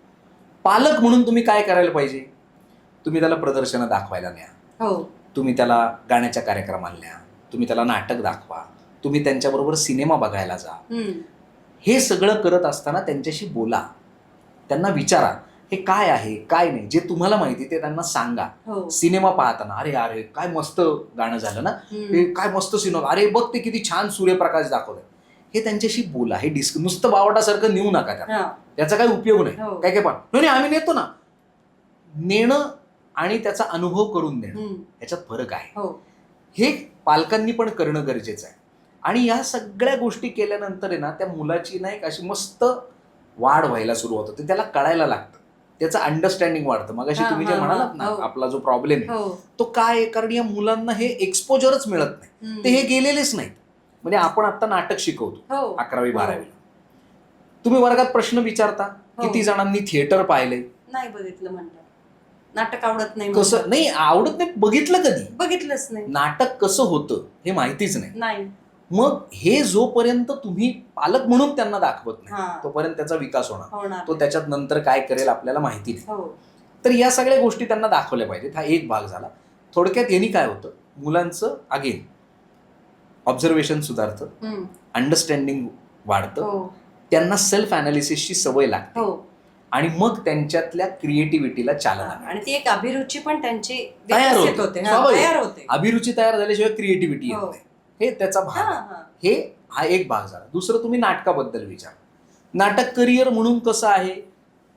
पालक म्हणून तुम्ही काय करायला पाहिजे, तुम्ही त्याला प्रदर्शनं दाखवायला न्या, तुम्ही त्याला गाण्याच्या कार्यक्रमाला न्या, तुम्ही त्याला नाटक दाखवा, तुम्ही त्यांच्याबरोबर सिनेमा बघायला जा. हे सगळं करत असताना त्यांच्याशी बोला, त्यांना विचारा हे काय आहे काय नाही, जे तुम्हाला माहिती ते त्यांना सांगा. सिनेमा पाहताना अरे अरे काय मस्त गाणं झालं ना, हे काय मस्त सिनेमा, अरे बघ ते किती छान सूर्यप्रकाश दाखवत, हे त्यांच्याशी बोला. हे नुसतं बावटासारखं नेऊ नका त्याला, त्याचा काही उपयोग नाही. काय काय पण आम्ही नेतो ना, नेणं आणि त्याचा अनुभव करून देणं याच्यात फरक आहे. हे पालकांनी पण करणं गरजेचं आहे. आणि या सगळ्या गोष्टी केल्यानंतर आहे ना, त्या मुलाची ना एक अशी मस्त वाढ व्हायला सुरुवात होते, त्याला कळायला लागतं, त्याचं अंडरस्टँडिंग वाढतं. मगाशी तुम्ही जे म्हणालात ना, आपला जो प्रॉब्लेम आहे तो काय, कारण या मुलांना हे एक्सपोजरच मिळत नाही, ते हे गेलेलेच नाहीत. म्हणजे आपण आता नाटक शिकवतो 11वी 12वीला, तुम्ही वर्गात प्रश्न विचारता किती जणांनी थिएटर पाहिले, नाही बघितलं म्हणतात, नाटक आवडत नाही, कसं नाही आवडत नाही, बघितलं कधी, बघितलंच नाही, नाटक कसं होतं हे माहितीच नाही. मग हे जोपर्यंत तुम्ही पालक म्हणून त्यांना दाखवत नाही तोपर्यंत त्याचा विकास होणार, तो त्याच्यात नंतर काय करेल आपल्याला माहिती नाही. तर या सगळ्या गोष्टी त्यांना दाखवल्या पाहिजेत. हा एक भाग झाला. थोडक्यात यांनी काय होतं, मुलांचं अगेन ऑब्झर्वेशन सुधारतं, अंडरस्टँडिंग वाढतं, त्यांना सेल्फ अनालिसिसची सवय लागते आणि मग त्यांच्यातल्या क्रिएटिव्हिटीला चालना, आणि ती एक अभिरुची पण त्यांची तयार होते. अभिरुची तयार झाल्याशिवाय क्रिएटिव्हिटी येत नाही, हे त्याचा भाग. हा एक भाग झाला. दुसरं, तुम्ही नाटकाबद्दल विचार. नाटक करिअर म्हणून कसं आहे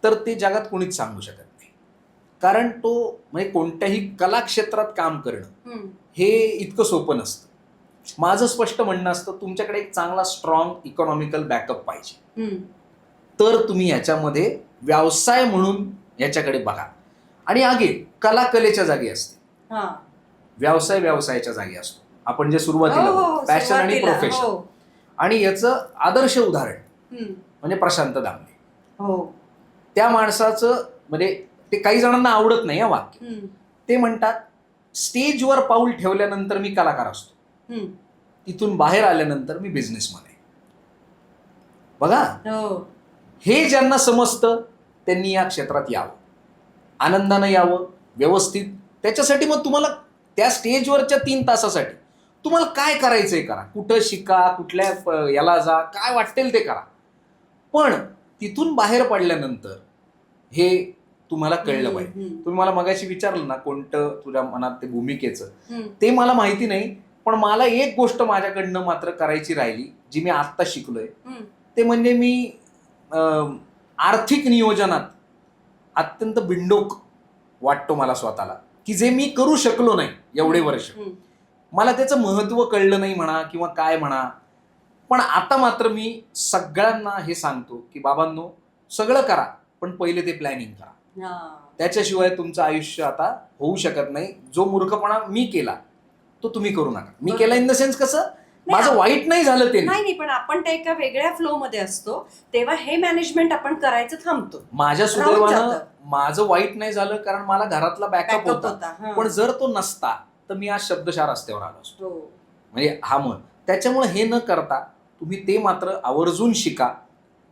तर ते जगात कोणीच सांगू शकत नाही, कारण तो म्हणजे कोणत्याही कला क्षेत्रात काम करणं हे इतकं सोपं नसतं. माझं स्पष्ट म्हणणं असतं, तुमच्याकडे एक चांगला स्ट्रॉंग इकॉनॉमिकल बॅकअप पाहिजे, तर तुम्ही याच्यामध्ये व्यवसाय म्हणून याच्याकडे बघा. आणि अगेन कला कलेच्या जागी असते, व्यवसाय व्यवसायाच्या जागी असतो. आपण जे सुरुवातीला पॅशन आणि प्रोफेशन, आणि याचं आदर्श उदाहरण म्हणजे प्रशांत दामले. त्या माणसाचं म्हणजे ते काही जणांना आवडत नाही हा वाक्य, ते म्हणतात स्टेजवर पाऊल ठेवल्यानंतर मी कलाकार असतो, तिथून बाहेर आल्यानंतर मी बिझनेसमॅन आहे. बघा, हे ज्यांना समजतं त्यांनी या क्षेत्रात यावं, आनंदानं यावं, व्यवस्थित. त्याच्यासाठी मग तुम्हाला त्या स्टेजवरच्या 3 तासासाठी तुम्हाला काय करायचंय करा, कुठं शिका, कुठल्या याला जा, काय वाटेल ते करा. पण तिथून बाहेर पडल्यानंतर हे तुम्हाला कळलं पाहिजे. तुम्ही मला मगाशी विचारलं ना कोणतं तुझ्या मनात ते भूमिकेचं, ते मला माहिती नाही, पण मला एक गोष्ट माझ्याकडनं मात्र करायची राहिली जी मी आत्ता शिकलोय, ते म्हणजे मी आर्थिक नियोजनात अत्यंत बिंडोक वाटतो मला स्वतःला, की जे मी करू शकलो नाही एवढे वर्ष. मला त्याचं महत्व कळलं नाही म्हणा किंवा काय म्हणा, पण आता मात्र मी सगळ्यांना हे सांगतो की बाबांनो, सगळं करा पण पहिले ते प्लॅनिंग करा, त्याच्याशिवाय तुमचं आयुष्य आता होऊ शकत नाही. जो मूर्खपणा मी केला तो तुम्ही करू नका. मी केला इन द सेन्स कसं, माझं वाईट नाही झालं ते नाही, पण आपण त्या एका वेगळ्या फ्लो मध्ये असतो तेव्हा हे मॅनेजमेंट आपण करायचं थांबतो. माझ्या सुदैवानं माझं वाईट नाही झालं, कारण मला घरातला बॅकअप होता. पण जर तो नसता तर मी आज शब्दशः रस्त्यावर आलो असतो. म्हणजे हा मन, त्याच्यामुळे हे न करता तुम्ही ते मात्र आवर्जून शिका,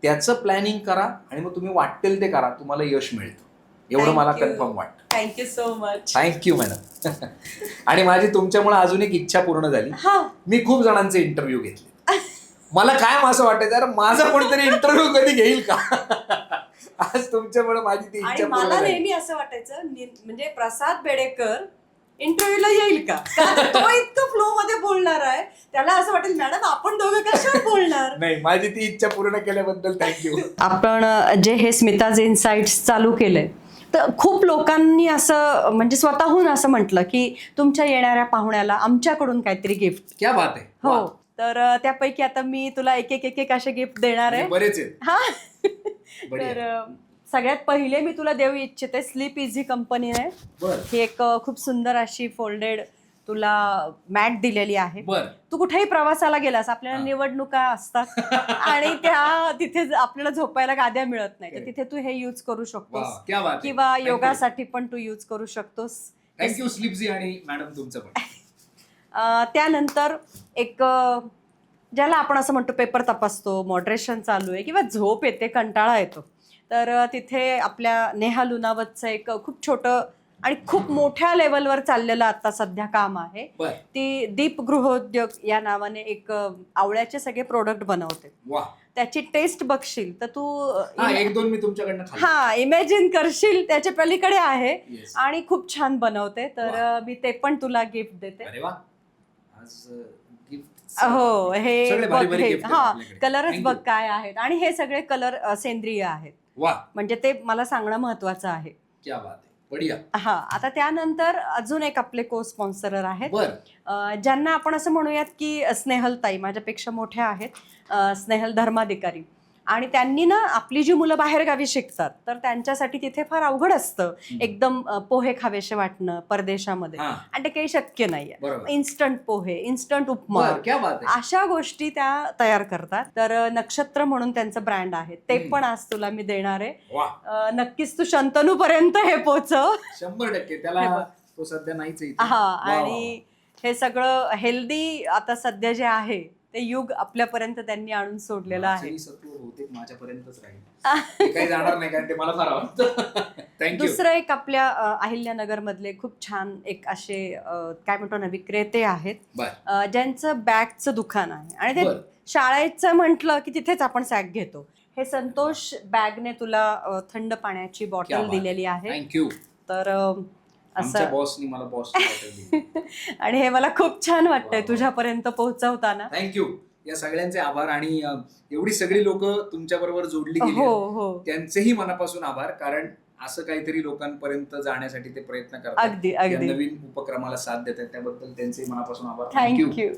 त्याचं प्लॅनिंग करा आणि मग तुम्ही वाटेल ते करा, तुम्हाला यश मिळतं, एवढं मला कन्फर्म वाटतं. Thank you so much. Thank you madam. आणि माझी तुमच्यामुळे अजून एक इच्छा पूर्ण झाली. मी खूप जणांचे इंटरव्ह्यू घेतले, मला काय असं वाटायचं यार माझा कोणतरी इंटरव्ह्यू कधी घेईल का. आज तुमच्यामुळे माझी ती इच्छा पूर्ण झाली. मला नेहमी असं वाटायचं, म्हणजे प्रसाद बेडेकर इंटरव्ह्यूला येईल का, तो इतकं फ्लो मध्ये बोलणार आहे, त्याला असं वाटेल मॅडम आपण दोघं कशावर बोलणार. नाही, माझी ती इच्छा पूर्ण केल्याबद्दल थँक्यू. आपण जे हे स्मिताज इनसाइट्स चालू केलंय, तर खूप लोकांनी असं म्हणजे स्वतःहून असं म्हटलं की तुमच्या येणाऱ्या पाहुण्याला आमच्याकडून काहीतरी गिफ्ट. क्या बात आहे. हो, तर त्यापैकी आता मी तुला एक एक असे गिफ्ट देणार आहे. बरेच आहेत. हा बढिया. तर सगळ्यात पहिले मी तुला देऊ इच्छिते स्लीप इझी कंपनीने बर ही एक खूप सुंदर अशी फोल्डेड तुला मॅट दिलेली आहे. बर तू कुठेही प्रवासाला गेलास, आपल्याला हा. निवडणुका असतात आणि त्या तिथे आपल्याला झोपायला गाद्या मिळत नाही, तर तिथे तू हे यूज करू शकतोस वा, क्या बात आहे. किंवा Thank you. योगासाठी पण तू यूज करू शकतोस. थँक्यू स्लिपजी आणि मॅडम तुमचं पण. त्यानंतर एक ज्याला आपण असं म्हणतो पेपर तपासतो, मॉडरेशन चालू आहे किंवा झोप येते, कंटाळा येतो, तर तिथे आपल्या नेहा लुनावतचं एक खूप छोटं आणि खूप मोठ्या लेवलवर चाललेलं आता सध्या काम आहे. बर ती दीप गृहोद्योग या नावाने एक आवळ्याचे सगळे प्रोडक्ट बनवते. वा, त्याची टेस्ट बघशील तर तू हा, एक दोन मी तुमच्याकडनं खाल्ले. हा इमॅजिन करशील त्याच्या पलीकडे आहे Yes. आणि खूप छान बनवते. तर मी ते पण तुला गिफ्ट देते. अरे वा, आज गिफ्ट हो, हे सगळे बघ, भारी भारी हे gift आहेत हा आपल्याकडे. कलरच Thank बघ you. काय आहेत आणि हे सगळे कलर सेंद्रिय आहेत, वा, म्हणजे ते मला सांगणं महत्वाचं आहे. क्या बात आहे, बढिया. हा, आता त्यानंतर अजून एक आपले को स्पॉन्सरर आहेत, बर ज्यांना आपण असं म्हणूयात की स्नेहलताई माझ्यापेक्षा मोठ्या आहेत, स्नेहल धर्माधिकारी. आणि त्यांनी ना आपली जी मुलं बाहेरगावी शिकतात तर त्यांच्यासाठी तिथे फार अवघड असतं एकदम पोहे खावेसे वाटणं परदेशामध्ये, हा. आणि ते काही शक्य नाहीये. बरोबर. इन्स्टंट पोहे, इन्स्टंट उपमा, बर, क्या बात आहे. अशा गोष्टी त्या तयार करतात. तर नक्षत्र म्हणून त्यांचं ब्रँड आहे, ते पण आज तुला मी देणार आहे. वा, नक्कीच तू शंतनू पर्यंत हे पोचव. 100% त्याला तो सध्या नाहीच आहे इथे. हा, वा, वा, आणि हे सगळं हेल्दी आता सध्या जे आहे ते युग आपल्यापर्यंत त्यांनी आणून सोडलेलं आहे. माझंही सत्व बहुतेक माझ्यापर्यंतच राहील. ते काही जाणार नाही कारण ते मला फार आवडतं. थँक्यू. दुसरं एक आपल्या अहिल्यानगर मधले खूप छान एक असे काय म्हणतो ना विक्रेते आहेत, बर ज्यांचं बॅगचं दुकान आहे आणि ते बर. शाळेचं म्हटलं की तिथेच आपण सॅक घेतो. हे संतोष बॅगने तुला थंड पाण्याची क्या बॉटल बात. दिलेली आहे. थँक्यू. तर आमच्या असं बॉसनी मला बॉस आणि हे मला खूप छान वाटतंय वा, वा. तुझ्यापर्यंत पोहोचवताना. थँक्यू. या सगळ्यांचे आभार आणि एवढी सगळी लोक तुमच्या बरोबर जोडली गेली हो आहेत. हो, त्यांचेही मनापासून आभार, कारण असं काहीतरी लोकांपर्यंत जाण्यासाठी ते प्रयत्न करतात. अगदी या अगदी. नवीन उपक्रमाला साथ देतात त्याबद्दल त्यांचेही मनापासून आभार. थँक्यू. थँक्यू.